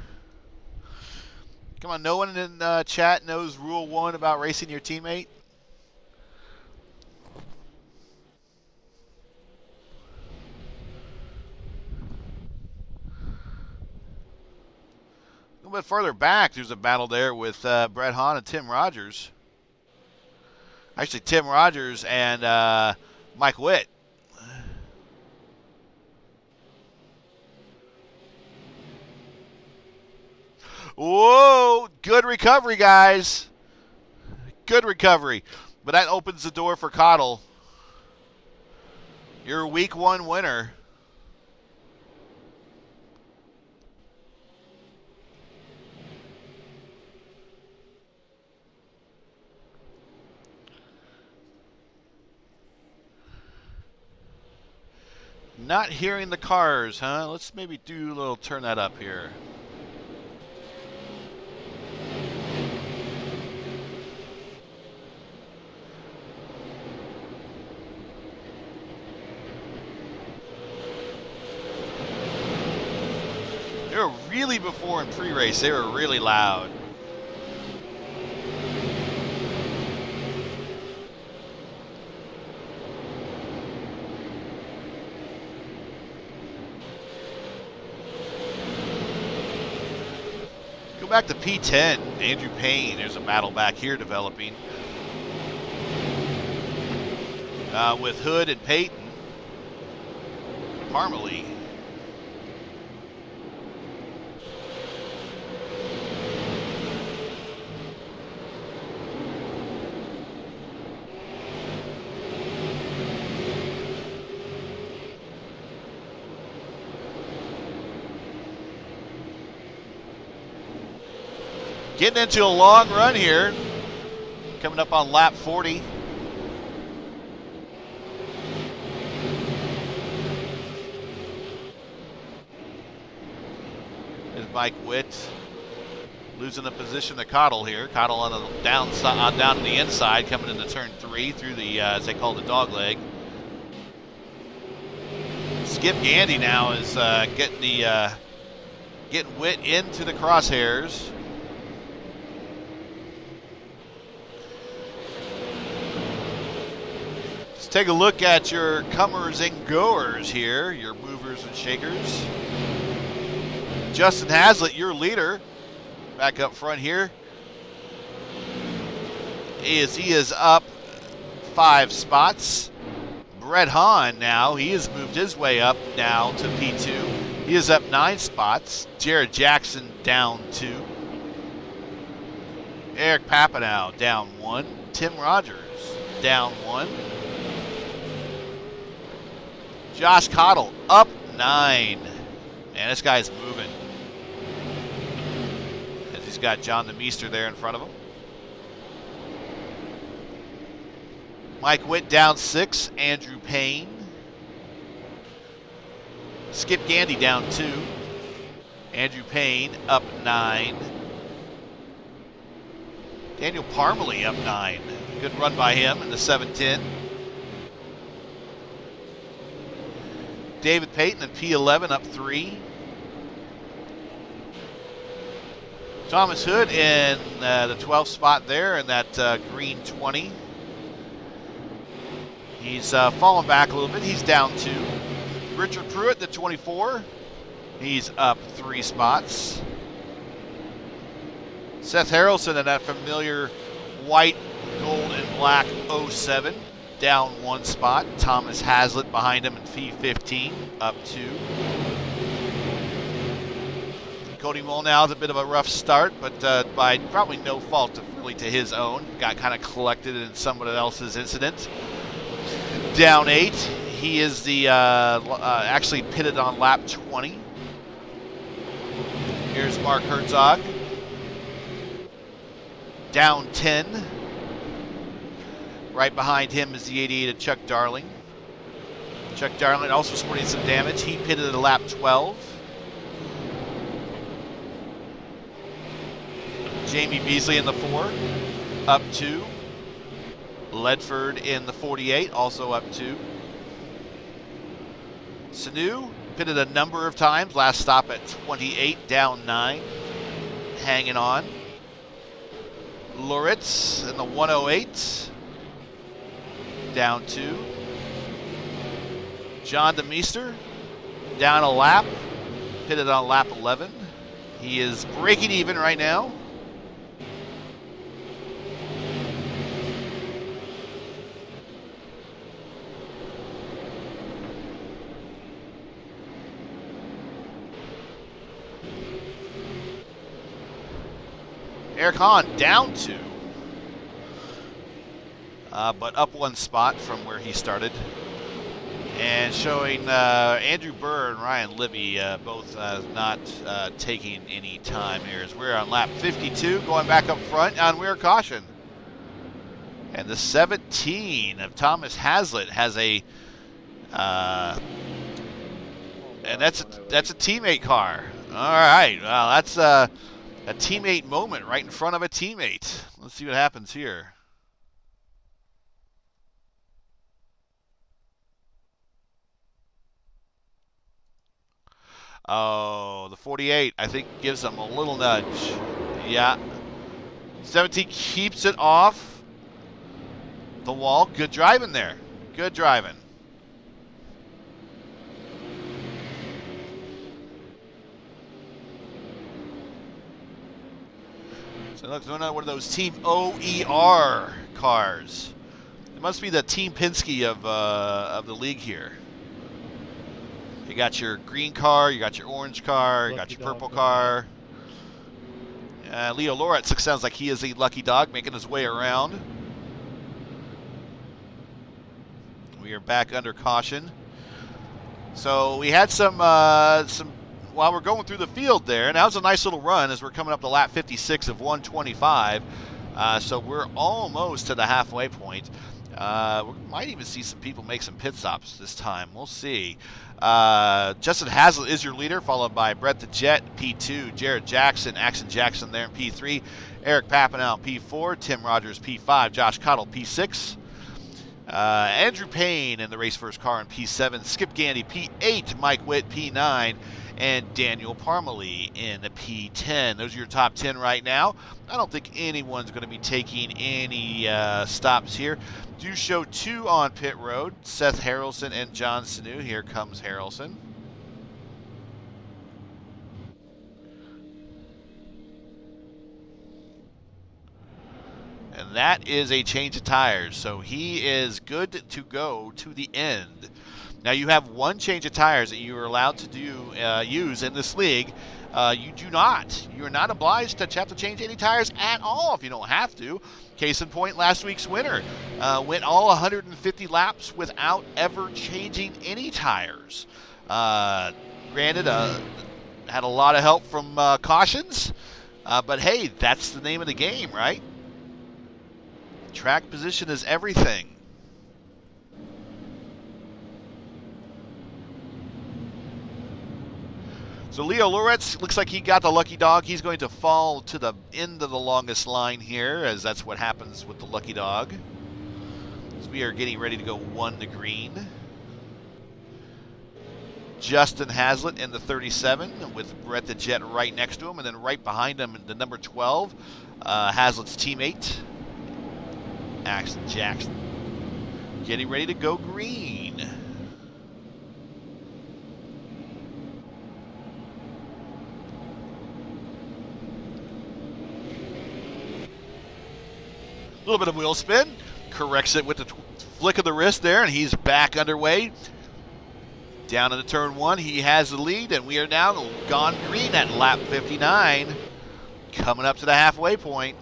Come on, no one in chat knows rule 1 about racing your teammate? A little bit further back, there's a battle there with Brett Hahn and Tim Rogers. Actually, Tim Rogers and Mike Witt. Whoa, good recovery, guys. Good recovery. But that opens the door for Cottle. Your week 1 winner. Not hearing the cars, huh? Let's maybe do a little turn that up here. They were really before in pre-race. They were really loud. Go back to P10. Andrew Payne. There's a battle back here developing. With Hood and Payton. Parmalee. Getting into a long run here. Coming up on lap 40. There's Mike Witt losing the position to Cottle here. Cottle on the downside, down to the inside, coming into turn 3 through the, as they call the dog leg. Skip Gandy now is getting Witt into the crosshairs. Let's take a look at your comers and goers here, your movers and shakers. Justin Hazlitt, your leader, back up front here. He is up 5 spots. Brett Hahn now, he has moved his way up now to P2. He is up 9 spots. Jared Jackson down 2. Eric Papanow down 1. Tim Rogers down 1. Josh Cottle up 9. Man, this guy's moving. As he's got John DeMeester there in front of him. Mike Witt down 6. Andrew Payne. Skip Gandy down 2. Andrew Payne up 9. Daniel Parmalee up 9. Good run by him in the 710. David Payton in P11 up 3. Thomas Hood in the 12th spot there in that green 20. He's fallen back a little bit. He's down 2. Richard Pruitt, the 24. He's up 3 spots. Seth Harrelson in that familiar white, gold, and black 07. Down 1 spot. Thomas Hazlitt behind him in P15. Up 2. Cody Molnau's a bit of a rough start, but by probably no fault really to his own. Got kind of collected in someone else's incident. Down 8. He is the actually pitted on lap 20. Here's Mark Herzog. Down 10. Right behind him is the 88 of Chuck Darling. Chuck Darling also sporting some damage. He pitted at lap 12. Jamie Beasley in the 4, up 2. Ledford in the 48, also up 2. Sanu pitted a number of times. Last stop at 28, down 9. Hanging on. Loritz in the 108, down 2. John DeMeester down a lap, pitted on lap 11. He is breaking even right now. Eric Hahn down 2, but up 1 spot from where he started. And showing Andrew Burr and Ryan Libby both not taking any time here as we're on lap 52, going back up front on rear caution. And the 17 of Thomas Hazlitt has a, and that's a teammate car. All right, well that's a teammate moment right in front of a teammate. Let's see what happens here. Oh, the 48, I think, gives them a little nudge. Yeah. 17 keeps it off the wall. Good driving there. Good driving. So that's one of those Team OER cars. It must be the Team Penske of the league here. You got your green car, you got your orange car, you got your purple car. Leo Loretz sounds like he is a lucky dog making his way around. We are back under caution. So we had some while we're going through the field there, and that was a nice little run as we're coming up to lap 56 of 125. So we're almost to the halfway point. We might even see some people make some pit stops this time. We'll see. Justin Hazlitt is your leader, followed by Brett the Jet, P2, Jared Jackson, Axon Jackson there in P3, Eric Papanow, P4, Tim Rogers, P5, Josh Cottle, P6, Andrew Payne in the race first car in P7, Skip Gandy, P8, Mike Witt, P9, and Daniel Parmalee in the P10. Those are your top 10 right now. I don't think anyone's going to be taking any stops here. Do show 2 on pit road, Seth Harrelson and John Sanu. Here comes Harrelson. And that is a change of tires, so he is good to go to the end. Now you have 1 change of tires that you are allowed to use in this league. You are not obliged to have to change any tires at all if you don't have to. Case in point, last week's winner went all 150 laps without ever changing any tires. Granted, had a lot of help from cautions, but hey, that's the name of the game, right? Track position is everything. So Leo Loretz looks like he got the lucky dog. He's going to fall to the end of the longest line here, as that's what happens with the lucky dog. As we are getting ready to go 1 to green. Justin Hazlitt in the 37 with Brett the Jet right next to him, and then right behind him the number 12, Hazlitt's teammate, Axon Jackson. Getting ready to go green. A little bit of wheel spin, corrects it with the flick of the wrist there, and he's back underway. Down into turn 1, he has the lead, and we are now gone green at lap 59, coming up to the halfway point.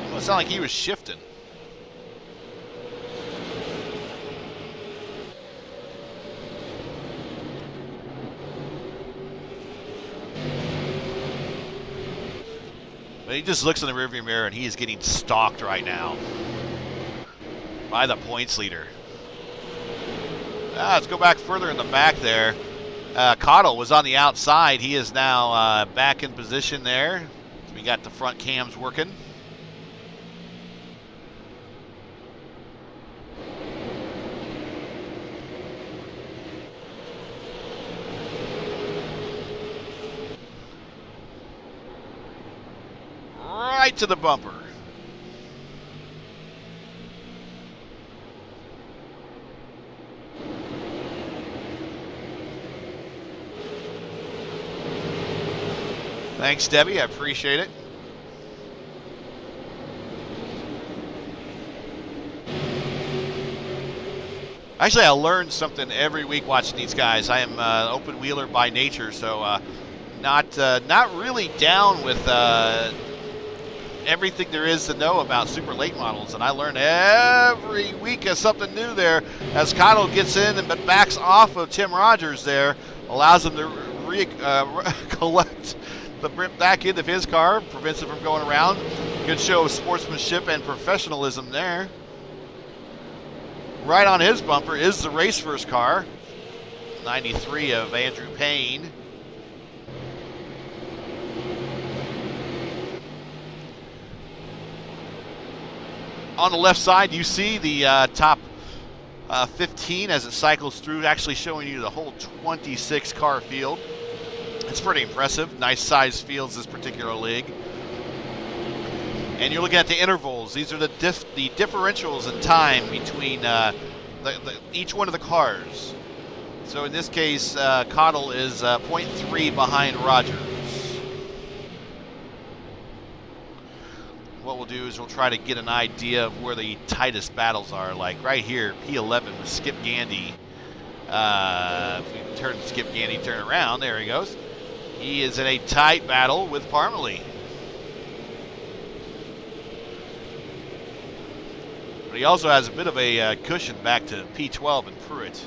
Well, it sounded like he was shifting. But he just looks in the rearview mirror and he is getting stalked right now by the points leader. Let's go back further in the back there. Cottle was on the outside. He is now back in position there. We got the front cams working. Right to the bumper. Thanks, Debbie. I appreciate it. Actually, I learn something every week watching these guys. I am open wheeler by nature, so not really down with everything there is to know about super late models, and I learn every week something new there as Cottle gets in and backs off of Tim Rogers there, allows him to collect the brimp back into his car, prevents him from going around. Good show of sportsmanship and professionalism there. Right on his bumper is the race first car, 93 of Andrew Payne. On the left side, you see the top 15 as it cycles through, actually showing you the whole 26 car field. It's pretty impressive. Nice sized fields this particular league. And you're looking at the intervals. These are the differentials in time between each one of the cars. So in this case, Cottle is 0.3 behind Rogers. What we'll do is we'll try to get an idea of where the tightest battles are. Like right here, P11 with Skip Gandy. If we turn Skip Gandy, turn around, there he goes. He is in a tight battle with Parmalee. But he also has a bit of a cushion back to P12 and Pruitt.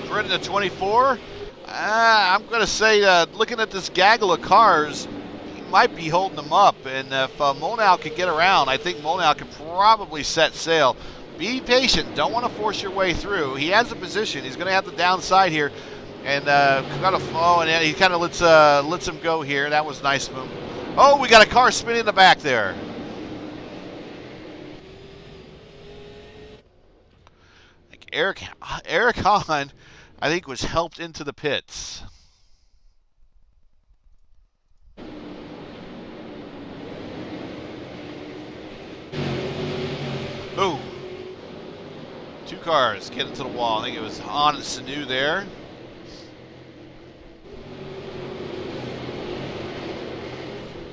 Pruitt in the 24. I'm going to say, looking at this gaggle of cars, he might be holding them up. And if Molnau can get around, I think Molnau can probably set sail. Be patient. Don't want to force your way through. He has the position. He's going to have the downside here. And got a flow, and he kind of lets him go here. That was nice of him. Oh, we got a car spinning in the back there. Eric Hahn, I think, was helped into the pits. Oh, two cars getting to the wall. I think it was Hahn and Sanu there.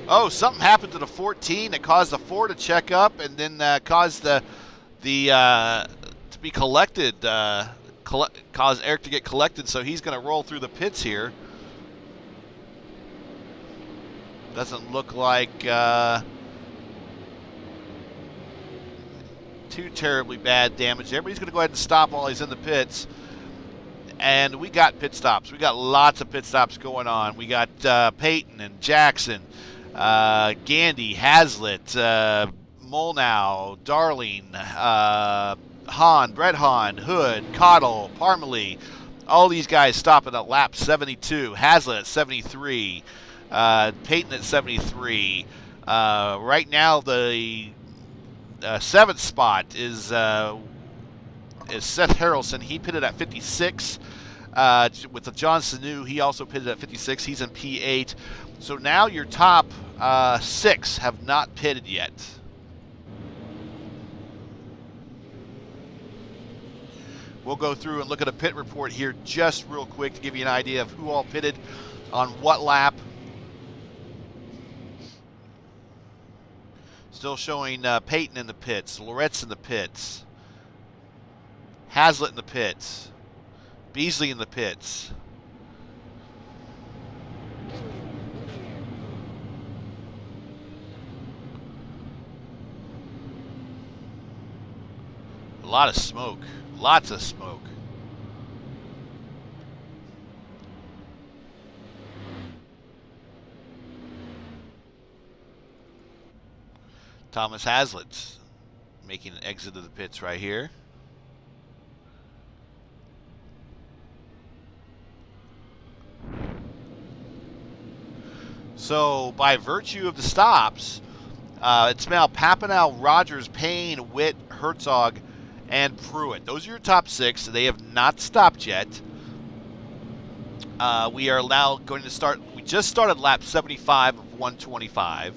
Oh, something happened to the 14 that caused the 4 to check up, and then caused the to be collected. Caused Eric to get collected, so he's going to roll through the pits here. Doesn't look like too terribly bad damage there, but he's going to go ahead and stop while he's in the pits. And we got pit stops. We got lots of pit stops going on. We got Peyton and Jackson, Gandy, Hazlitt, Molnau, Darling, Hahn, Brett Hahn, Hood, Cottle, Parmalee. All these guys stopping at lap 72. Hazlitt at 73. Peyton at 73. Right now, the 7th spot is Seth Harrelson. He pitted at 56. With the John Sanu, he also pitted at 56. He's in P8. So now your top 6 have not pitted yet. We'll go through and look at a pit report here just real quick to give you an idea of who all pitted on what lap. Still showing Peyton in the pits, Loretz in the pits, Hazlitt in the pits, Beasley in the pits. A lot of smoke. Lots of smoke. Thomas Hazlitt making an exit of the pits right here. So by virtue of the stops, it's now Papanow, Rogers, Payne, Witt, Herzog, and Pruitt. Those are your top 6. They have not stopped yet. We are now going to start. We just started lap 75 of 125.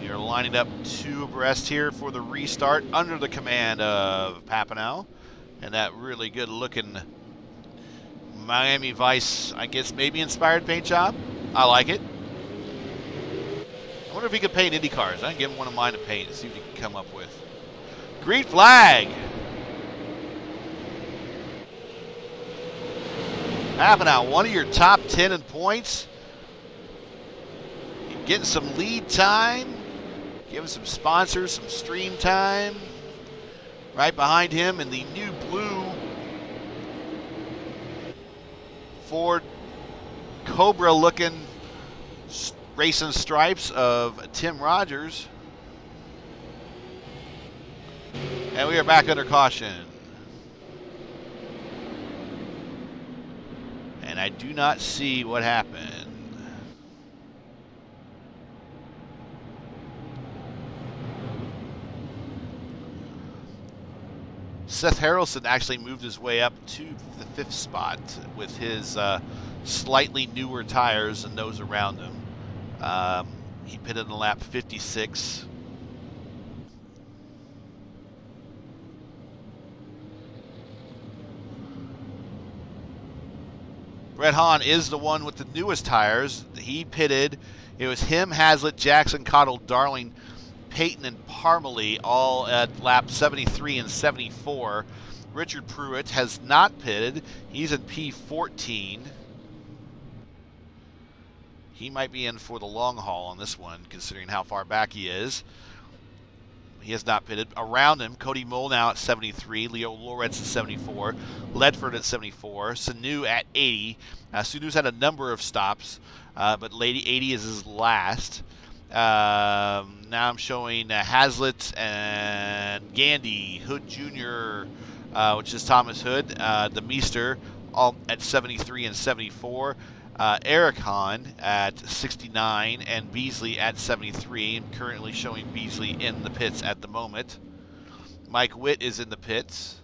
We are lining up 2 abreast here for the restart under the command of Papanow. And that really good looking Miami Vice, I guess maybe inspired paint job. I like it. I wonder if he could paint Indy cars. I can give him one of mine to paint and see what he can come up with. Green flag. Papanow, one of your top 10 in points. Getting some lead time. Giving some sponsors some stream time. Right behind him in the new blue Ford Cobra looking racing stripes of Tim Rogers. And we are back under caution. And I do not see what happened. Seth Harrelson actually moved his way up to the 5th spot with his slightly newer tires than those around him. He pitted in lap 56. Brett Hahn is the one with the newest tires. He pitted. It was him, Hazlitt, Jackson, Cottle, Darling, Payton, and Parmalee all at lap 73 and 74. Richard Pruitt has not pitted. He's in P14. He might be in for the long haul on this one, considering how far back he is. He has not pitted. Around him, Cody Molnau at 73, Leo Loretz at 74, Ledford at 74, Sanu at 80. Sanu's had a number of stops, but Lady 80 is his last. Now I'm showing Hazlitt and Gandy, Hood Jr., which is Thomas Hood, the Meester, all at 73 and 74. Eric Hahn at 69 and Beasley at 73, and currently showing Beasley in the pits at the moment. Mike Witt is in the pits.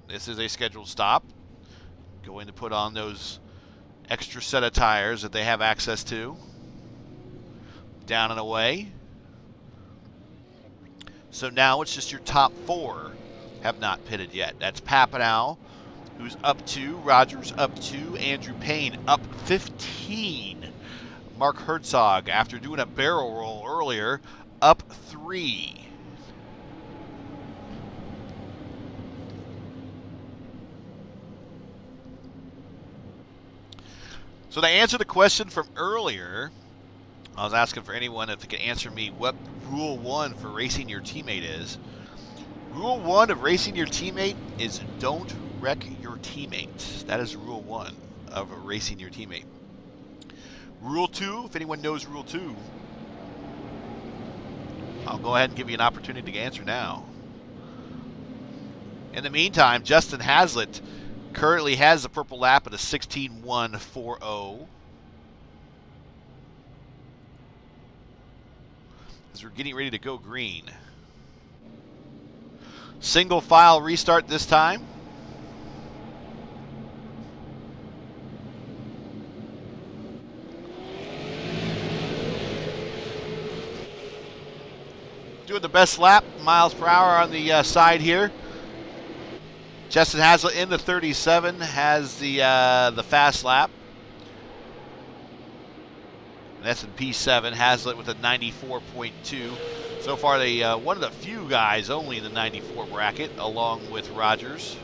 This is a scheduled stop. Going to put on those extra set of tires that they have access to. Down and away. So now it's just your top 4 have not pitted yet. That's Papanow, who's up 2, Rogers up 2, Andrew Payne up 15. Mark Herzog, after doing a barrel roll earlier, up 3. So to answer the question from earlier, I was asking for anyone if they could answer me what Rule 1 for racing your teammate is. Rule 1 of racing your teammate is don't wreck your teammate. That is Rule 1 of racing your teammate. Rule 2, if anyone knows Rule 2, I'll go ahead and give you an opportunity to answer now. In the meantime, Justin Hazlitt currently has the purple lap at a 16.140. As we're getting ready to go green. Single file restart this time. Doing the best lap, miles per hour on the side here. Justin Hazlitt in the 37 has the fast lap. That's in P7. Hazlitt with a 94.2. So far, they one of the few guys only in the 94 bracket, along with Rogers.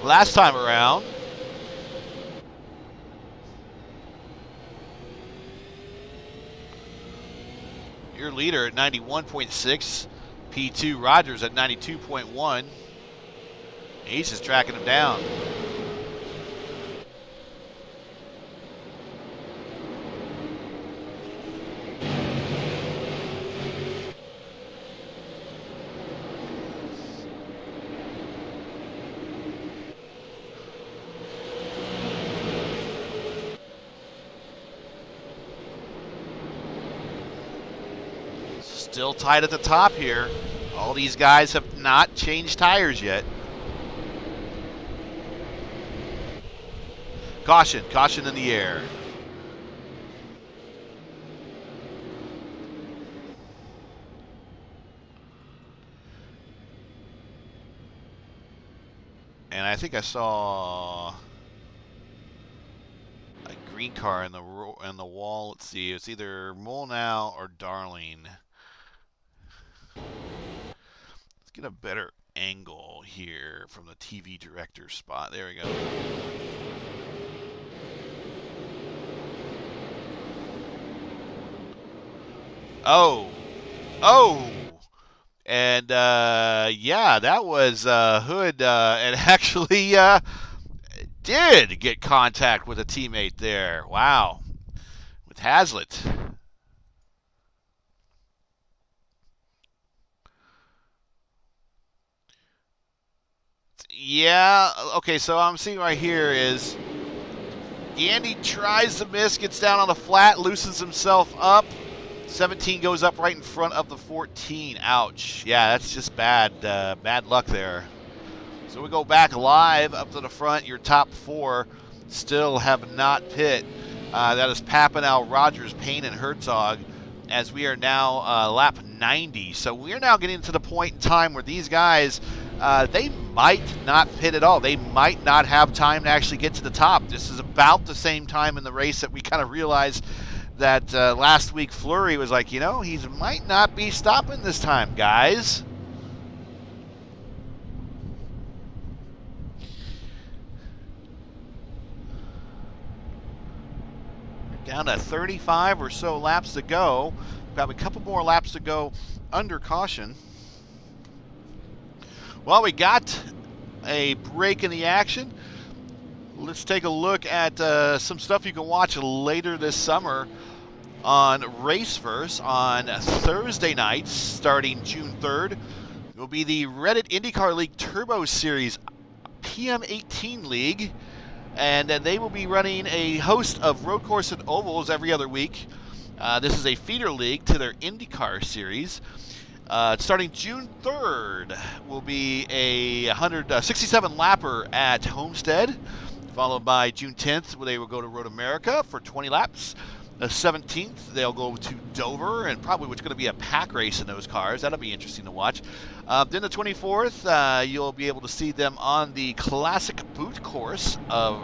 Last time around, your leader at 91.6, P2 Rogers at 92.1. He's just tracking him down. Still tight at the top here. All these guys have not changed tires yet. Caution, caution in the air. And I think I saw a green car in the wall. Let's see, it's either Molnau or Darling. Let's get a better angle here from the TV director spot. There we go. Oh. And yeah, that was Hood, and actually did get contact with a teammate there. Wow. With Hazlitt. Yeah, okay, so I'm seeing right here is Gandy tries to miss, gets down on the flat, loosens himself up. 17 goes up right in front of the 14. Ouch. Yeah, that's just bad luck there. So we go back live up to the front. Your top 4 still have not pit. That is Papanow, Rogers, Payne, and Herzog, as we are now lap 90. So we are now getting to the point in time where these guys they might not pit at all. They might not have time to actually get to the top. This is about the same time in the race that we kind of realized that last week Fleury was like, he might not be stopping this time, guys. Down to 35 or so laps to go. Got a couple more laps to go under caution. Well, we got a break in the action. Let's take a look at some stuff you can watch later this summer on Raceverse on Thursday nights, starting June 3rd. It will be the Reddit IndyCar League Turbo Series PM18 League. And they will be running a host of road course and ovals every other week. This is a feeder league to their IndyCar series. Starting June 3rd will be a 167 lapper at Homestead, followed by June 10th, where they will go to Road America for 20 laps. The 17th, they'll go to Dover, and probably what's going to be a pack race in those cars. That'll be interesting to watch. Then the 24th, you'll be able to see them on the Classic Boot course of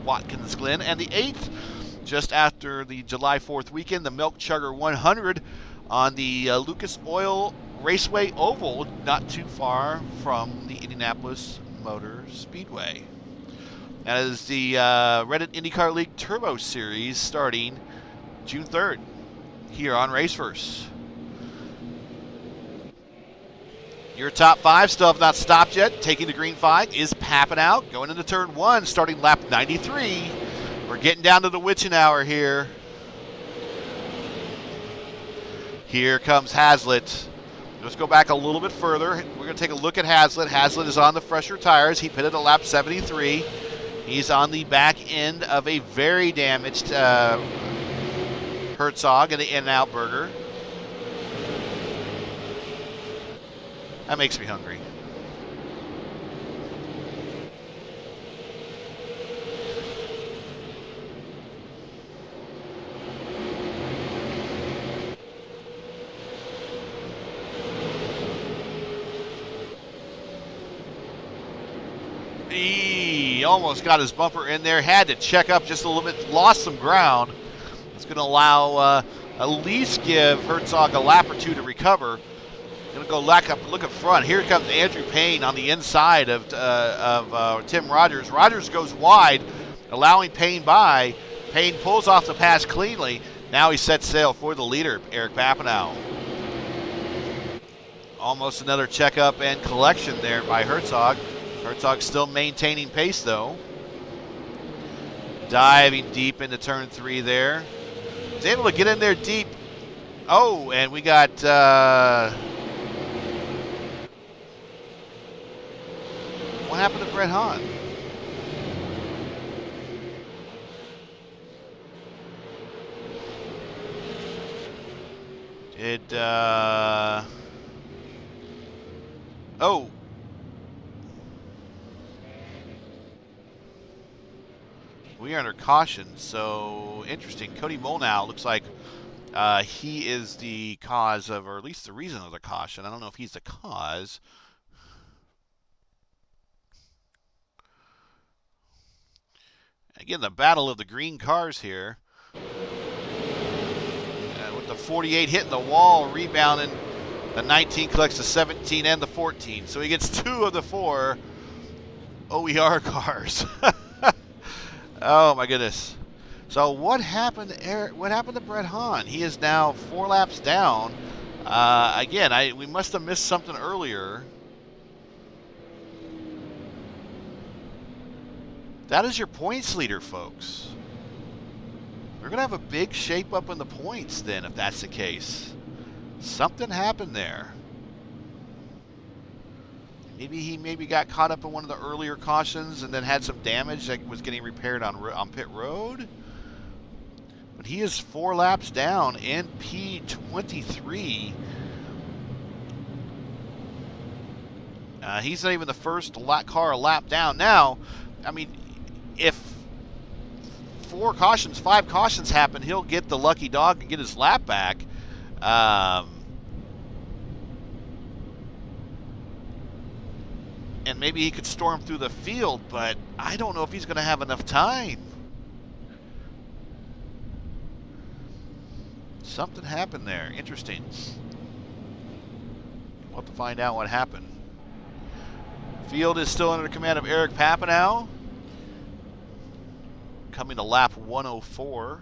Watkins Glen. And the 8th, just after the July 4th weekend, the Milk Chugger 100 on the Lucas Oil Raceway Oval, not too far from the Indianapolis Motor Speedway. That is the Reddit IndyCar League Turbo Series starting June 3rd here on Raceverse. Your top 5 still have not stopped yet. Taking the green flag is Pappenau, going into turn 1, starting lap 93. We're getting down to the witching hour here. Here comes Hazlitt. Let's go back a little bit further. We're going to take a look at Hazlitt. Hazlitt is on the fresher tires. He pitted at lap 73. He's on the back end of a very damaged Herzog and the In-N-Out Burger. That makes me hungry. He almost got his bumper in there, had to check up just a little bit, lost some ground. It's going to allow at least give Herzog a lap or two to recover. Going to go look up front. Here comes Andrew Payne on the inside of Tim Rogers. Rogers goes wide, allowing Payne by. Payne pulls off the pass cleanly. Now he sets sail for the leader, Eric Pappenau. Almost another checkup and collection there by Herzog. Herzog still maintaining pace though. Diving deep into turn 3 there. He's able to get in there deep. Oh, and we got what happened to Brett Hahn? Oh. We are under caution, so interesting. Cody Molnau looks like he is the cause of, or at least the reason of the caution. I don't know if he's the cause. Again, the battle of the green cars here. With the 48 hitting the wall, rebounding. The 19 collects the 17 and the 14. So he gets 2 of the 4 OER cars. Oh my goodness. So what happened to Brett Hahn? He is now 4 laps down. Again, we must have missed something earlier. That is your points leader, folks. We're going to have a big shape up in the points then, if that's the case. Something happened there. Maybe he got caught up in one of the earlier cautions and then had some damage that was getting repaired on pit road. But he is 4 laps down in P23. He's not even the first car a lap down. Now, I mean, if 5 cautions happen, he'll get the lucky dog and get his lap back. and maybe he could storm through the field, but I don't know if he's going to have enough time. Something happened there. Interesting. We'll have to find out what happened. Field is still under the command of Eric Papanow. Coming to lap 104.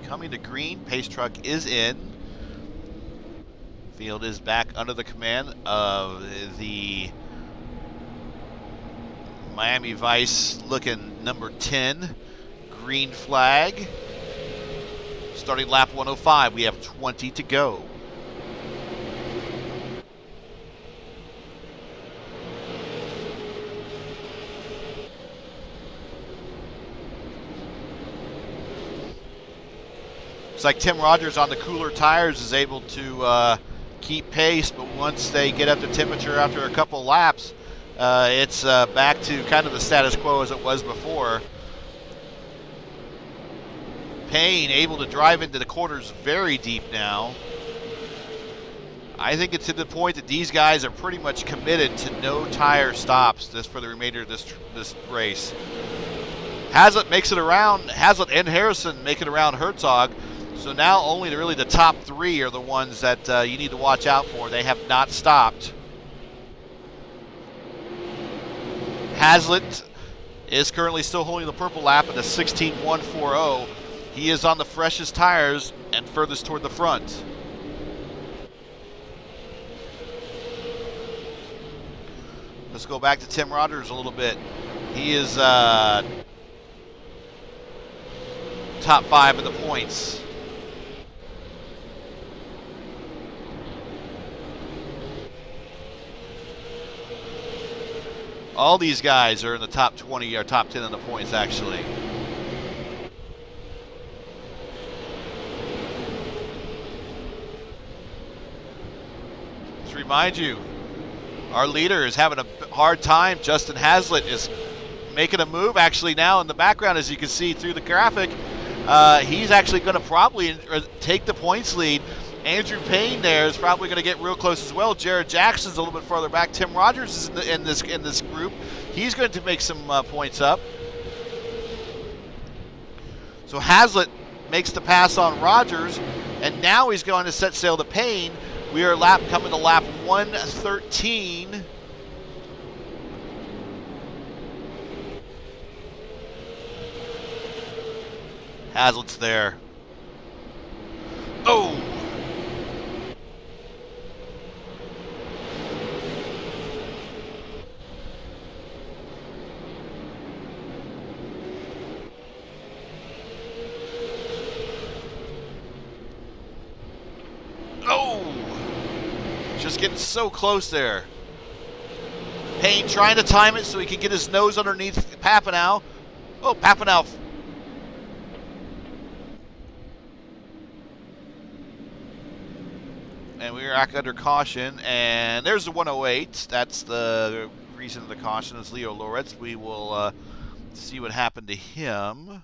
Coming to green, pace truck is in. Field is back under the command of the Miami Vice looking number 10, green flag. Starting lap 105, we have 20 to go. Looks like Tim Rogers on the cooler tires is able to keep pace, but once they get up to temperature after a couple laps, it's back to kind of the status quo as it was before. Payne able to drive into the corners very deep now. I think it's to the point that these guys are pretty much committed to no tire stops for the remainder of this race. Hazlitt makes it around. Hazlitt and Harrison make it around Herzog. So now only really the top three are the ones that you need to watch out for. They have not stopped. Hazlitt is currently still holding the purple lap at a 16.140. He is on the freshest tires and furthest toward the front. Let's go back to Tim Rogers a little bit. He is top 5 of the points. All these guys are in the top 20 or top 10 in the points, actually. Just remind you, our leader is having a hard time. Justin Hazlitt is making a move actually now in the background, as you can see through the graphic. He's actually going to probably take the points lead. Andrew Payne there is probably going to get real close as well. Jared Jackson's a little bit farther back. Tim Rogers is in this group. He's going to make some points up. So Hazlitt makes the pass on Rogers, and now he's going to set sail to Payne. We are coming to lap 113. Hazlitt's there. Oh! Just getting so close there. Payne trying to time it so he can get his nose underneath Papanow. Oh, Papanow. And we are back under caution. And there's the 108. That's the reason of the caution is Leo Loretz. We will see what happened to him.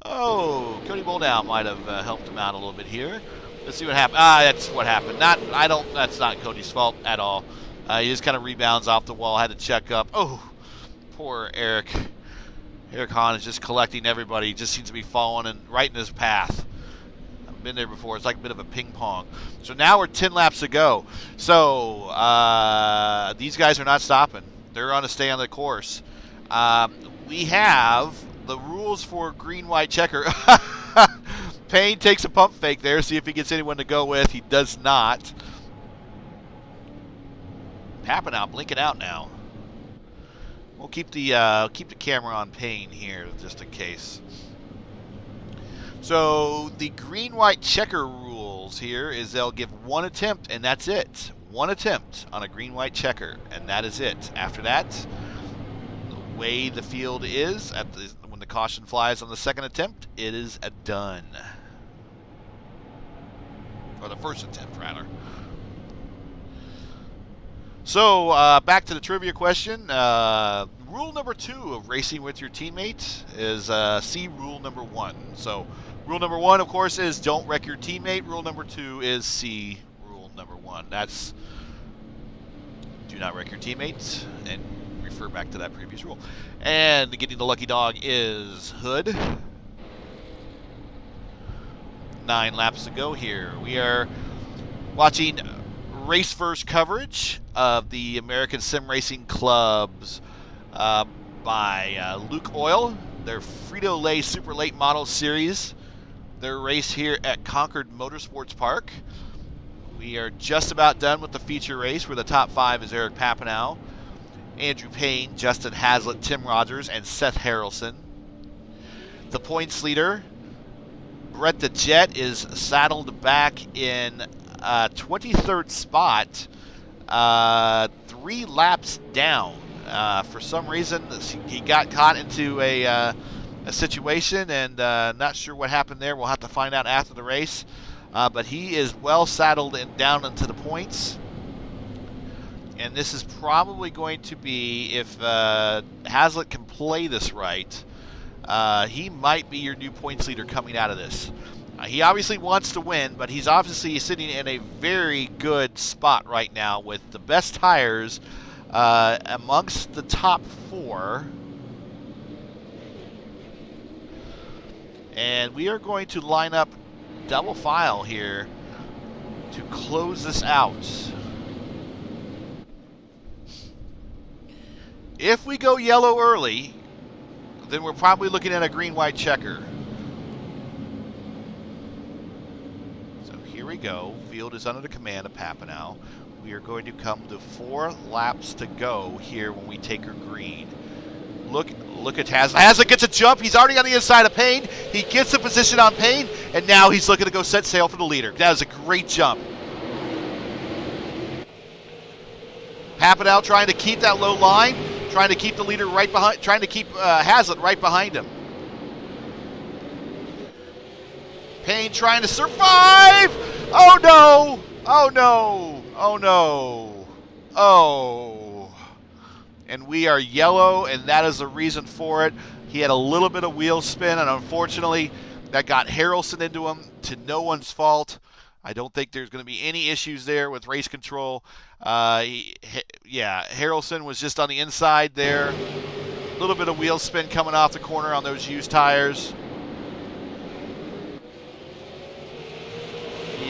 Oh, Cody Boldow might have helped him out a little bit here. Let's see what happened. That's what happened. That's not Cody's fault at all. He just kind of rebounds off the wall. Had to check up. Oh, poor Eric. Eric Hahn is just collecting everybody. He just seems to be falling right in his path. I've been there before. It's like a bit of a ping pong. So now we're 10 laps to go. So these guys are not stopping. They're going to stay on the course. We have the rules for green-white checker. Payne takes a pump fake there, see if he gets anyone to go with. He does not. Papanow blinking out now. We'll keep the camera on Payne here just in case. So the green-white checker rules here is they'll give one attempt, and that's it. One attempt on a green-white checker, and that is it. After that, the way the field is, when the caution flies on the second attempt, it is a done. Or the first attempt, rather. So, back to the trivia question. Rule number 2 of racing with your teammate is see rule number 1. So, rule number 1, of course, is don't wreck your teammate. Rule number 2 is see rule number 1. That's do not wreck your teammate, and refer back to that previous rule. And getting the lucky dog is Hood. 9 laps to go here. We are watching race first coverage of the American Sim Racing Clubs by Luke Oil, their Frito-Lay Super Late Model Series, their race here at Concord Motorsports Park. We are just about done with the feature race, where the top 5 is Eric Papineau, Andrew Payne, Justin Haslett, Tim Rogers, and Seth Harrelson. The points leader, Brett the Jet, is saddled back in 23rd spot, 3 laps down. For some reason, he got caught into a situation, and not sure what happened there. We'll have to find out after the race. But he is well saddled and down into the points. And this is probably going to be, if Haslett can play this right, he might be your new points leader coming out of this. He obviously wants to win, but he's obviously sitting in a very good spot right now with the best tires amongst the top 4. And we are going to line up double file here to close this out. If we go yellow early, then we're probably looking at a green-white checker. Here we go. Field is under the command of Papineau. We are going to come to 4 laps to go here when we take her green. Look at Haslett. Haslett gets a jump. He's already on the inside of Payne. He gets the position on Payne, and now he's looking to go set sail for the leader. That was a great jump. Papineau trying to keep that low line, trying to keep the leader right behind, trying to keep Haslett right behind him. Payne trying to survive! Oh no! Oh no! Oh no! Oh. And we are yellow, and that is the reason for it. He had a little bit of wheel spin, and unfortunately, that got Harrelson into him, to no one's fault. I don't think there's going to be any issues there with race control. Yeah, Harrelson was just on the inside there. A little bit of wheel spin coming off the corner on those used tires.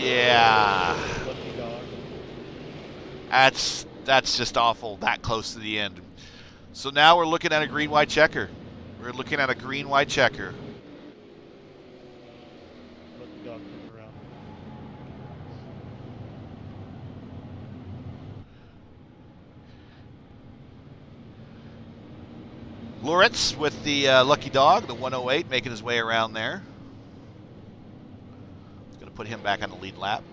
Yeah. That's just awful, that close to the end. So now we're looking at a green-white checker. We're looking at a green-white checker. Loritz with the lucky dog, the 108, making his way around there. Going to put him back on the lead lap.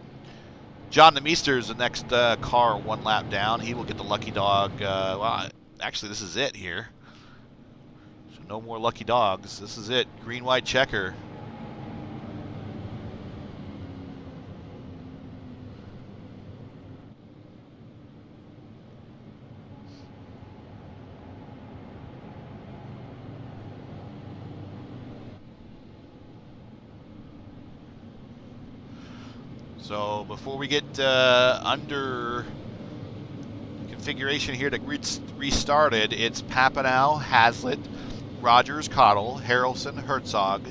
John the Meester is the next car 1 lap down. He will get the lucky dog. Well, actually, this is it here. So no more lucky dogs. This is it. Green-white checker. So before we get under configuration here to get restarted, it's Papineau, Haslett, Rogers, Cottle, Harrelson, Herzog,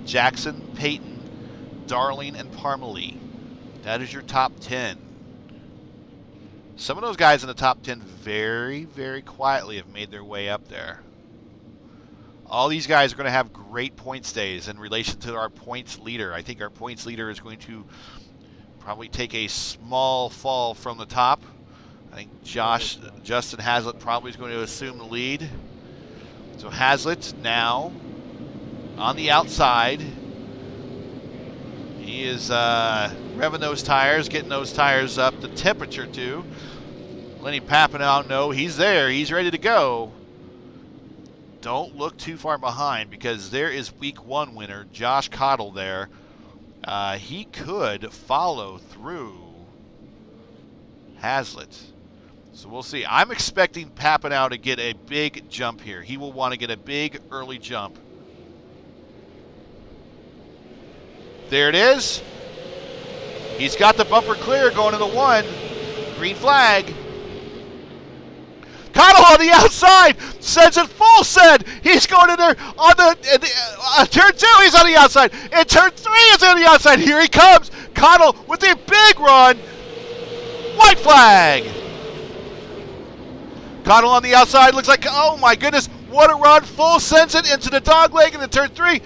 Jackson, Payton, Darling, and Parmalee. That is your top 10. Some of those guys in the top 10 very, very quietly have made their way up there. All these guys are going to have great points days in relation to our points leader. I think our points leader is going to probably take a small fall from the top. I think Justin Haslett probably is going to assume the lead. So Haslett now on the outside, He is revving those tires, getting those tires up the temperature too. Lenny Papineau, no, he's there. He's ready to go. Don't look too far behind because there is week 1 winner, Josh Cottle there. He could follow through Hazlitt. So we'll see. I'm expecting Papineau to get a big jump here. He will want to get a big early jump. There it is. He's got the bumper clear going to the 1. Green flag. Cottle on the outside, sends it full send. He's going in there on the turn 2. He's on the outside. And turn 3 is on the outside. Here he comes. Cottle with a big run. White flag. Cottle on the outside. Looks like, oh my goodness, what a run. Full sends it into the dog leg in the turn 3.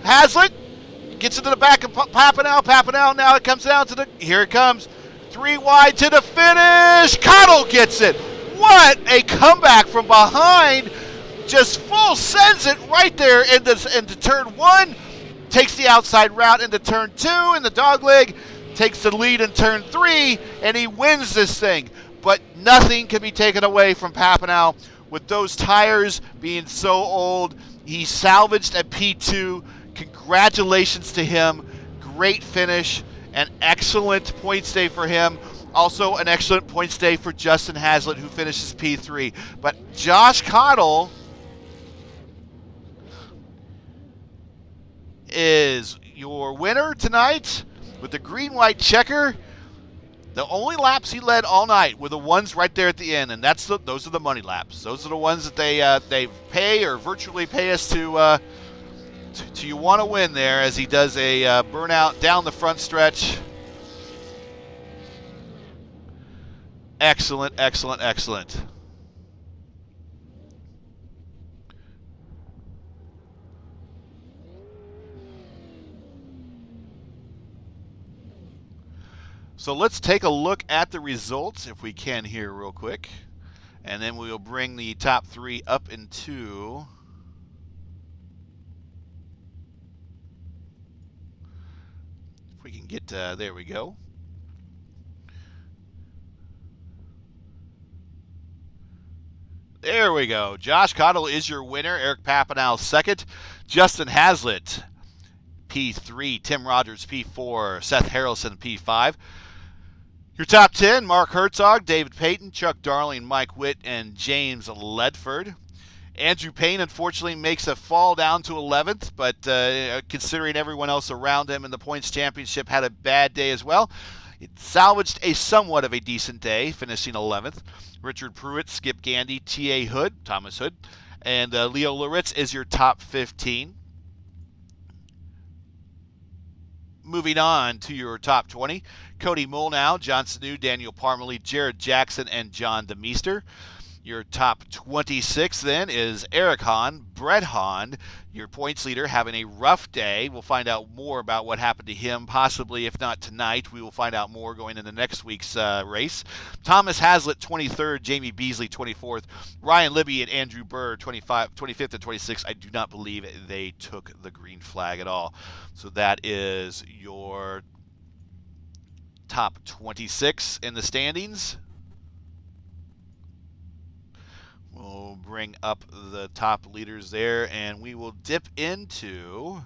Hazlitt gets into the back of Papineau. Papineau now it comes down to the, here it comes. 3 wide to the finish. Cottle gets it. What a comeback from behind. Just full sends it right there into turn 1. Takes the outside route into turn 2 in the dog leg. Takes the lead in turn 3, and he wins this thing. But nothing can be taken away from Papineau. With those tires being so old, he salvaged a P2. Congratulations to him. Great finish. An excellent points day for him. Also an excellent points day for Justin Hazlitt, who finishes P3. But Josh Cottle is your winner tonight with the green-white checker. The only laps he led all night were the ones right there at the end, and those are the money laps. Those are the ones that they pay or virtually pay us to you want to win there, as he does a burnout down the front stretch. Excellent, excellent, excellent. So let's take a look at the results if we can here real quick. And then we'll bring the top 3 up into if we can get, there we go. There we go. Josh Cottle is your winner. Eric Papineau second. Justin Hazlitt, P3. Tim Rogers, P4. Seth Harrelson, P5. Your top 10, Mark Herzog, David Payton, Chuck Darling, Mike Witt, and James Ledford. Andrew Payne, unfortunately, makes a fall down to 11th, but considering everyone else around him in the points championship had a bad day as well, it salvaged a somewhat of a decent day, finishing 11th. Richard Pruitt, Skip Gandy, T.A. Hood, Thomas Hood, and Leo Loritz is your top 15. Moving on to your top 20, Cody Molnow, John Sanu, Daniel Parmalee, Jared Jackson, and John DeMeester. Your top 26 then is Eric Hahn, Brett Hahn, your points leader, having a rough day. We'll find out more about what happened to him, possibly, if not tonight. We will find out more going into next week's race. Thomas Hazlitt, 23rd, Jamie Beasley, 24th, Ryan Libby and Andrew Burr, 25th and 26th. I do not believe they took the green flag at all. So that is your top 26 in the standings. We'll bring up the top leaders there, and we will dip into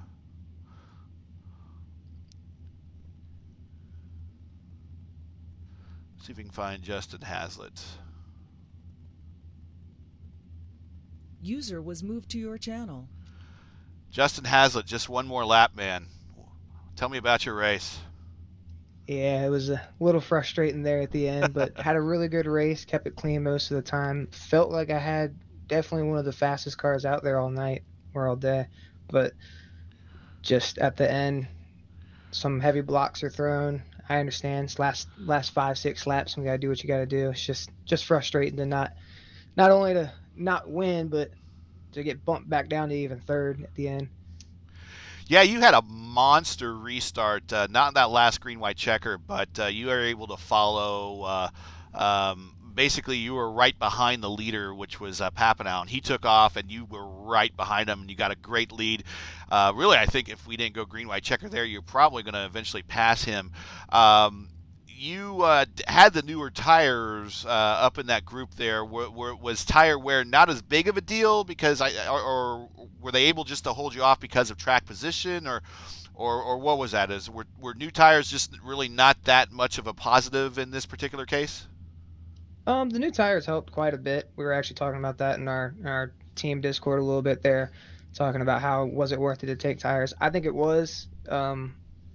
see if we can find Justin Hazlitt. User was moved to your channel. Justin Hazlitt, just one more lap, man. Tell me about your race. Yeah, it was a little frustrating there at the end, but had a really good race, kept it clean most of the time. Felt like I had definitely one of the fastest cars out there all night or all day, but just at the end, some heavy blocks are thrown. I understand. It's last 5-6 laps, and we got to do what you got to do. It's just frustrating to not only to not win, but to get bumped back down to even third at the end. Yeah, you had a monster restart, not in that last green-white checker, but you were able to follow basically you were right behind the leader, which was Papanow, and he took off, and you were right behind him, and you got a great lead. Really, I think if we didn't go green, white checker there, you're probably going to eventually pass him. You had the newer tires up in that group there. Was tire wear not as big of a deal because or were they able just to hold you off because of track position, or what was that? Were new tires just really not that much of a positive in this particular case? The new tires helped quite a bit. We were actually talking about that in our team Discord a little bit there, talking about how was it worth it to take tires. I think it was.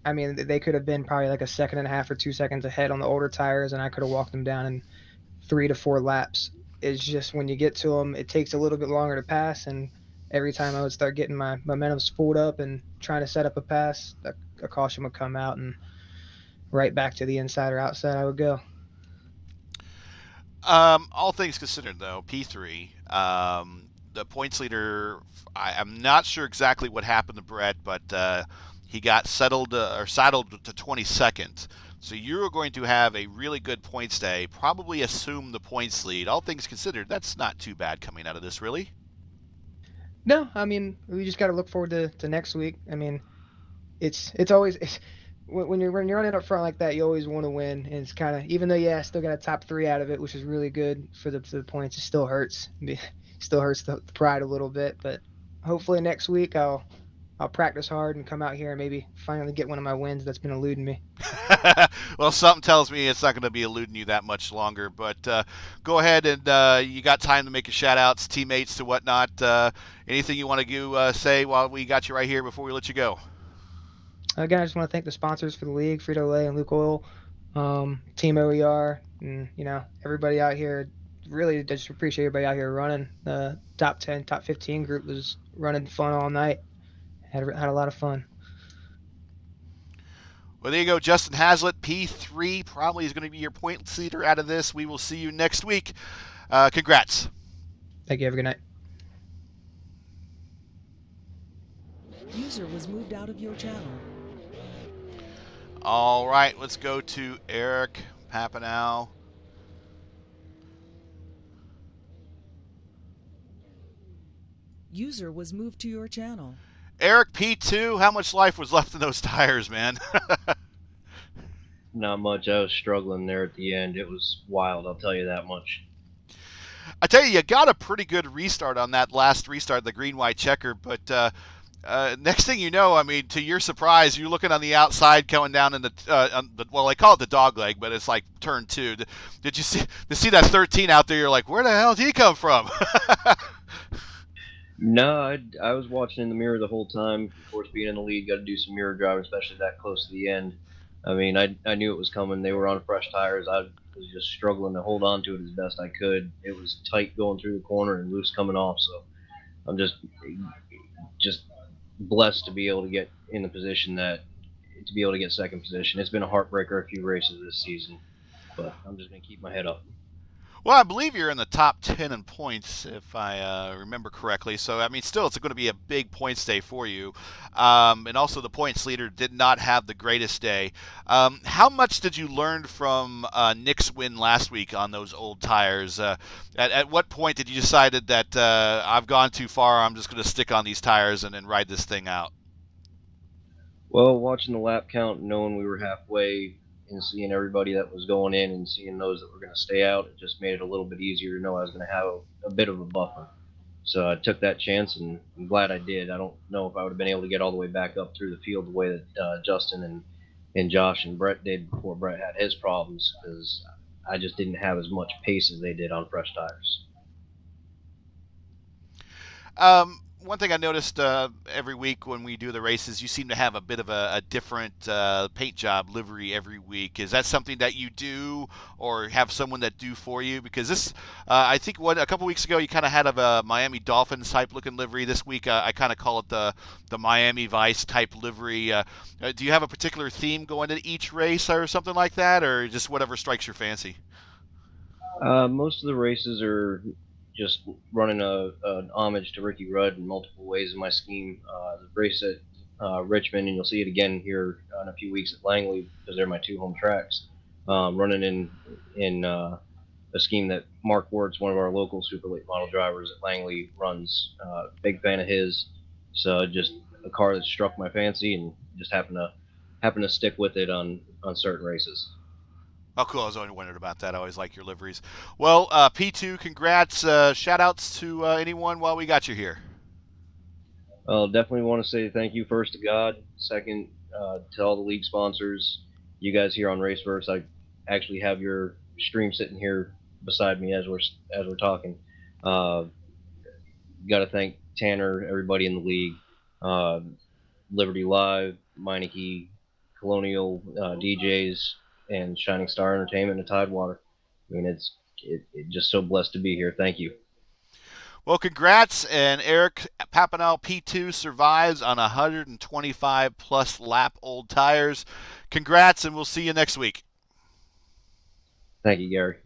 I mean, they could have been probably like a second and a half or 2 seconds ahead on the older tires, and I could have walked them down in 3 to 4 laps. It's just when you get to them, it takes a little bit longer to pass, and every time I would start getting my momentum spooled up and trying to set up a pass, a caution would come out, and right back to the inside or outside I would go. All things considered, though, P3, the points leader, I'm not sure exactly what happened to Brett, but he got saddled to 22nd. So you're going to have a really good points day, probably assume the points lead. All things considered, that's not too bad coming out of this, really. No, I mean, we just got to look forward to next week. I mean, it's always when you're running up front like that, you always want to win, and it's kind of, even though I still got a top 3 out of it, which is really good for the points. It still hurts, still hurts the pride a little bit, but hopefully next week I'll practice hard and come out here and maybe finally get one of my wins that's been eluding me. Well, something tells me it's not going to be eluding you that much longer, but go ahead and you got time to make your shout-outs, teammates, to whatnot. Anything you want to say while we got you right here before we let you go? Again, I just want to thank the sponsors for the league, Frito-Lay and Luke Oil, Team OER, and everybody out here. Really just appreciate everybody out here running. The top 10, top 15 group was running fun all night. Had a lot of fun. Well, there you go. Justin Hazlitt, P3, probably is going to be your points leader out of this. We will see you next week. Congrats. Thank you. Have a good night. User was moved out of your channel. All right, let's go to Eric Papanow. User was moved to your channel. Eric, P2, how much life was left in those tires, man? Not much. I was struggling there at the end. It was wild, I'll tell you that much. I tell you got a pretty good restart on that last restart, the green-white checker, but next thing you know, I mean, to your surprise, you're looking on the outside going down in well, they call it the dog leg, but it's like turn 2. Did you see that 13 out there? You're like, where the hell did he come from? No, I was watching in the mirror the whole time. Of course, being in the lead, got to do some mirror driving, especially that close to the end. I mean, I knew it was coming. They were on fresh tires. I was just struggling to hold on to it as best I could. It was tight going through the corner and loose coming off, so I'm just blessed to be able to get in the position to be able to get second position. It's been a heartbreaker a few races this season, but I'm just going to keep my head up. Well, I believe you're in the top 10 in points, if I remember correctly. So, I mean, still, it's going to be a big points day for you. And also, the points leader did not have the greatest day. How much did you learn from Nick's win last week on those old tires? At what point did you decide that I've gone too far, I'm just going to stick on these tires and then ride this thing out? Well, watching the lap count, knowing we were halfway, and seeing everybody that was going in and seeing those that were going to stay out, it just made it a little bit easier to know I was going to have a bit of a buffer. So I took that chance, and I'm glad I did. I don't know if I would have been able to get all the way back up through the field the way that Justin and Josh and Brett did before Brett had his problems, because I just didn't have as much pace as they did on fresh tires. One thing I noticed every week when we do the races, you seem to have a bit of a different paint job livery every week. Is that something that you do, or have someone that do for you? Because this, I think, a couple weeks ago you kind of had a Miami Dolphins type looking livery. This week I kind of call it the Miami Vice type livery. Do you have a particular theme going to each race or something like that, or just whatever strikes your fancy? Most of the races are just running an homage to Ricky Rudd in multiple ways in my scheme. The race at Richmond, and you'll see it again here in a few weeks at Langley, because they're my 2 home tracks. Running in a scheme that Mark Wertz, one of our local super late model drivers at Langley, runs. Big fan of his. So just a car that struck my fancy and just happened to stick with it on certain races. Oh, cool. I was always wondering about that. I always like your liveries. Well, P2, congrats. Shout outs to anyone while we got you here. Well, definitely want to say thank you first to God, second to all the league sponsors, you guys here on Raceverse. I actually have your stream sitting here beside me as we're talking. Got to thank Tanner, everybody in the league, Liberty Live, Meineke, Colonial DJs, and Shining Star Entertainment and Tidewater. I mean, it's just so blessed to be here. Thank you. Well, congrats, and Eric Papinal P2 survives on 125-plus lap old tires. Congrats, and we'll see you next week. Thank you, Gary.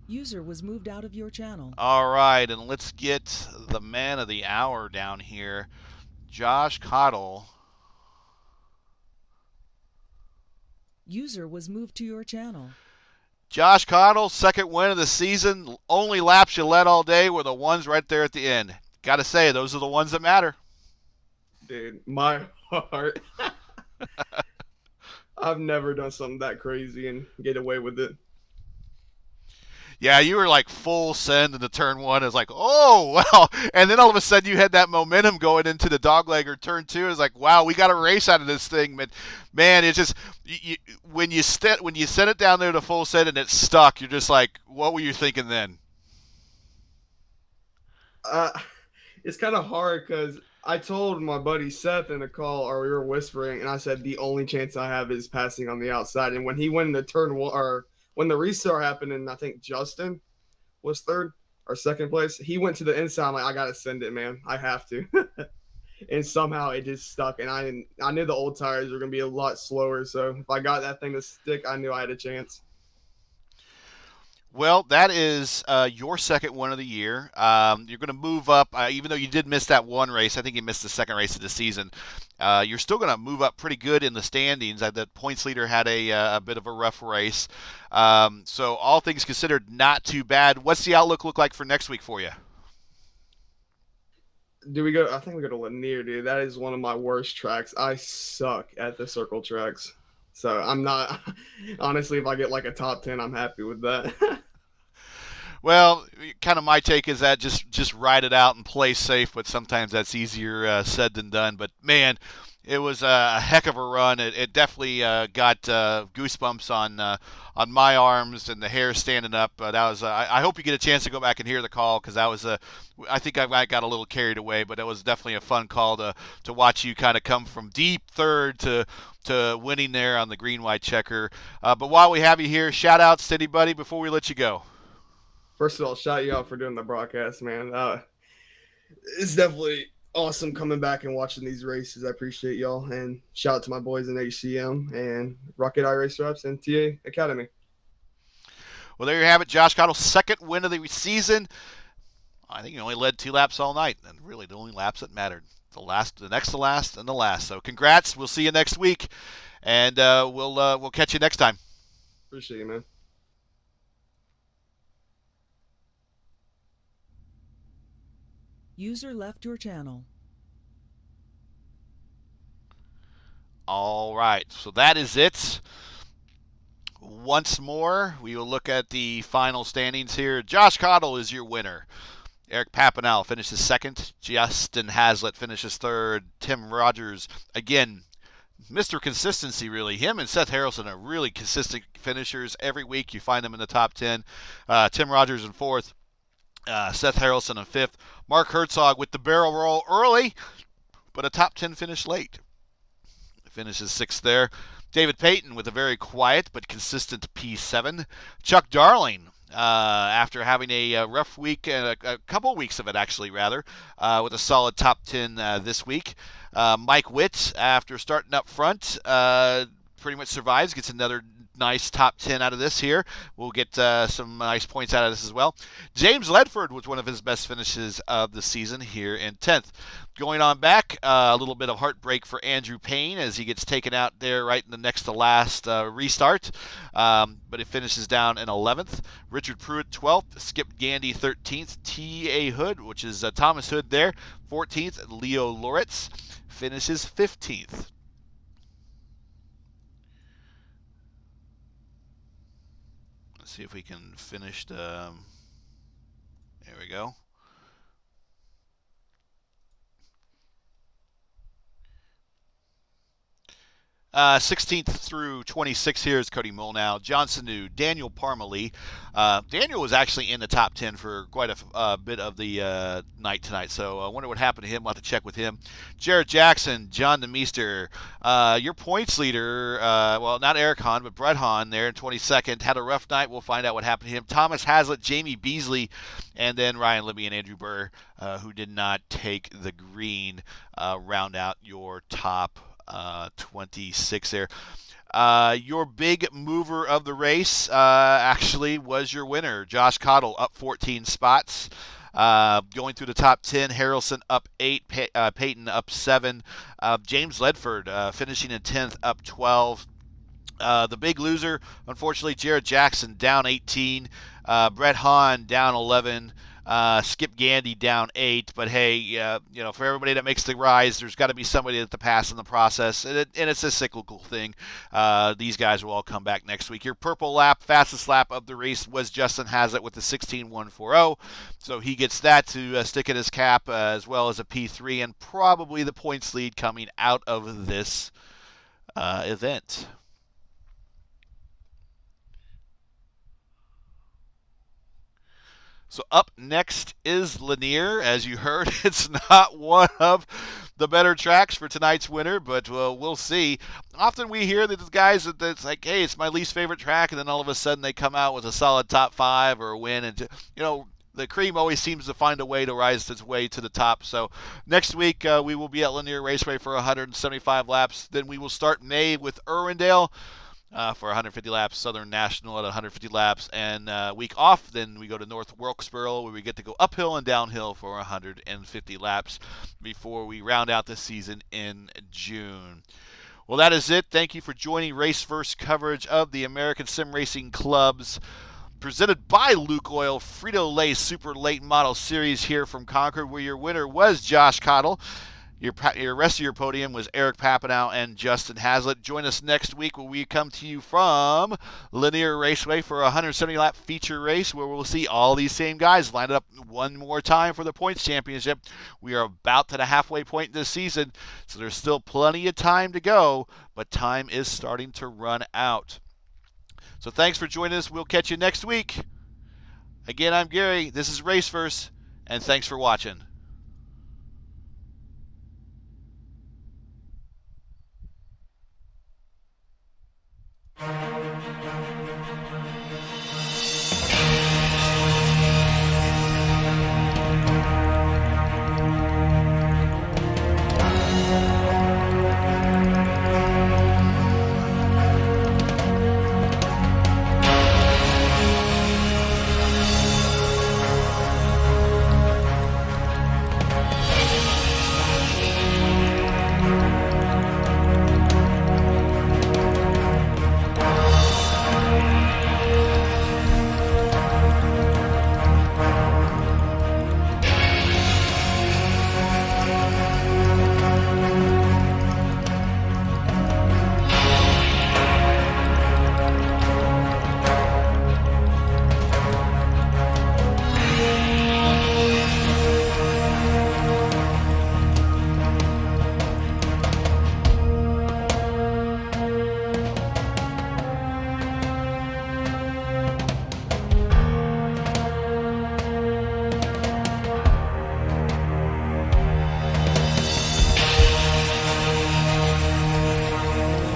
User was moved out of your channel. All right, and let's get the man of the hour down here, Josh Cottle. User was moved to your channel. Josh Cottle, second win of the season. Only laps you led all day were the ones right there at the end. Got to say, those are the ones that matter. Dude, my heart. I've never done something that crazy and get away with it. Yeah, you were like full send into turn one. It's like, oh, wow. And then all of a sudden you had that momentum going into the dogleg or turn two. It's like, wow, we got a race out of this thing. But, man, it's just when you sent it down there to full send and it stuck, you're just like, what were you thinking then? It's kind of hard because I told my buddy Seth in a call, or we were whispering, and I said the only chance I have is passing on the outside. And when he went into turn one, or when the restart happened, and I think Justin was third or second place, he went to the inside. I'm like, I gotta send it, man. I have to. And somehow it just stuck. And I knew the old tires were gonna be a lot slower. So if I got that thing to stick, I knew I had a chance. Well, that is your second one of the year. You're going to move up, even though you did miss that one race. I think you missed the second race of the season. You're still going to move up pretty good in the standings. The points leader had a bit of a rough race. So all things considered, not too bad. What's the outlook look like for next week for you? Do we go? I think we go to Lanier, dude. That is one of my worst tracks. I suck at the circle tracks. So I'm not, honestly, if I get like a top 10, I'm happy with that. Well, kind of my take is that just ride it out and play safe, but sometimes that's easier said than done. But, man, it was a heck of a run. It definitely got goosebumps on my arms and the hair standing up. That was I hope you get a chance to go back and hear the call, because that was I think I got a little carried away, but it was definitely a fun call to watch you kind of come from deep third to winning there on the green-white checker. But while we have you here, shout-outs to anybody before we let you go. First of all, shout you out for doing the broadcast, man. It's definitely awesome coming back and watching these races. I appreciate y'all. And shout out to my boys in HCM and Rocket iRacer Reps and TA Academy. Well, there you have it. Josh Cottle's second win of the season. I think he only led 2 laps all night, and really the only laps that mattered. The next to last, and the last. So congrats. We'll see you next week, and we'll catch you next time. Appreciate you, man. User left your channel. All right, so that is it. Once more, we will look at the final standings here. Josh Cottle is your winner. Eric Papinal finishes second. Justin Hazlitt finishes third. Tim Rogers, again, Mr. Consistency, really. Him and Seth Harrelson are really consistent finishers. Every week you find them in the top 10. Tim Rogers in fourth. Seth Harrelson in fifth. Mark Herzog with the barrel roll early, but a top 10 finish late. Finishes sixth there. David Payton with a very quiet but consistent P7. Chuck Darling, after having a rough week, and a couple weeks of it actually, rather, with a solid top 10 this week. Mike Witt, after starting up front, pretty much survives, gets another nice top 10 out of this here. We'll get some nice points out of this as well. James Ledford was one of his best finishes of the season here in 10th. Going on back, a little bit of heartbreak for Andrew Payne as he gets taken out there right in the next to last restart, but it finishes down in 11th. Richard Pruitt 12th, Skip Gandy 13th, T.A. Hood, which is Thomas Hood there, 14th. Leo Loritz finishes 15th. Let's see if we can finish the... There we go. Uh, 16th through 26th here is Cody Molnow, John Sanu, Daniel Parmalee. Daniel was actually in the top 10 for quite a bit of the night tonight, so I wonder what happened to him. We'll have to check with him. Jared Jackson, John DeMeester. Your points leader, well, not Eric Hahn, but Brett Hahn there in 22nd. Had a rough night. We'll find out what happened to him. Thomas Hazlitt, Jamie Beasley, and then Ryan Libby and Andrew Burr, who did not take the green, round out your top 26 there. Your big mover of the race actually was your winner, Josh Cottle, up 14 spots. Going through the top 10, Harrelson up 8, Peyton up 7, James Ledford finishing in 10th, up 12. The big loser, unfortunately, Jared Jackson down 18, Brett Hahn down 11, Skip Gandy down 8. But hey, for everybody that makes the rise, there's got to be somebody to pass in the process, and it's a cyclical thing. These guys will all come back next week. Your purple lap, fastest lap of the race was Justin Hazlitt with the 16.140, so he gets that to stick in his cap, as well as a P3 and probably the points lead coming out of this event. So up next is Lanier. As you heard, it's not one of the better tracks for tonight's winner, but we'll see. Often we hear that the guys that's like, hey, it's my least favorite track, and then all of a sudden they come out with a solid top 5 or a win, and the cream always seems to find a way to rise its way to the top. So next week we will be at Lanier Raceway for 175 laps. Then we will start May with Irwindale for 150 laps, Southern National at 150 laps, and week off, then we go to North Wilkesboro, where we get to go uphill and downhill for 150 laps before we round out the season in June. Well, that is it. Thank you for joining Race First coverage of the American Sim Racing Club's presented by Luke Oil Frito-Lay Super Late Model Series here from Concord, where your winner was Josh Cottle. Your rest of your podium was Eric Papineau and Justin Hazlitt. Join us next week when we come to you from Lanier Raceway for a 170-lap feature race, where we'll see all these same guys lined up one more time for the points championship. We are about to the halfway point this season, so there's still plenty of time to go, but time is starting to run out. So thanks for joining us. We'll catch you next week. Again, I'm Gary. This is Race First, and thanks for watching.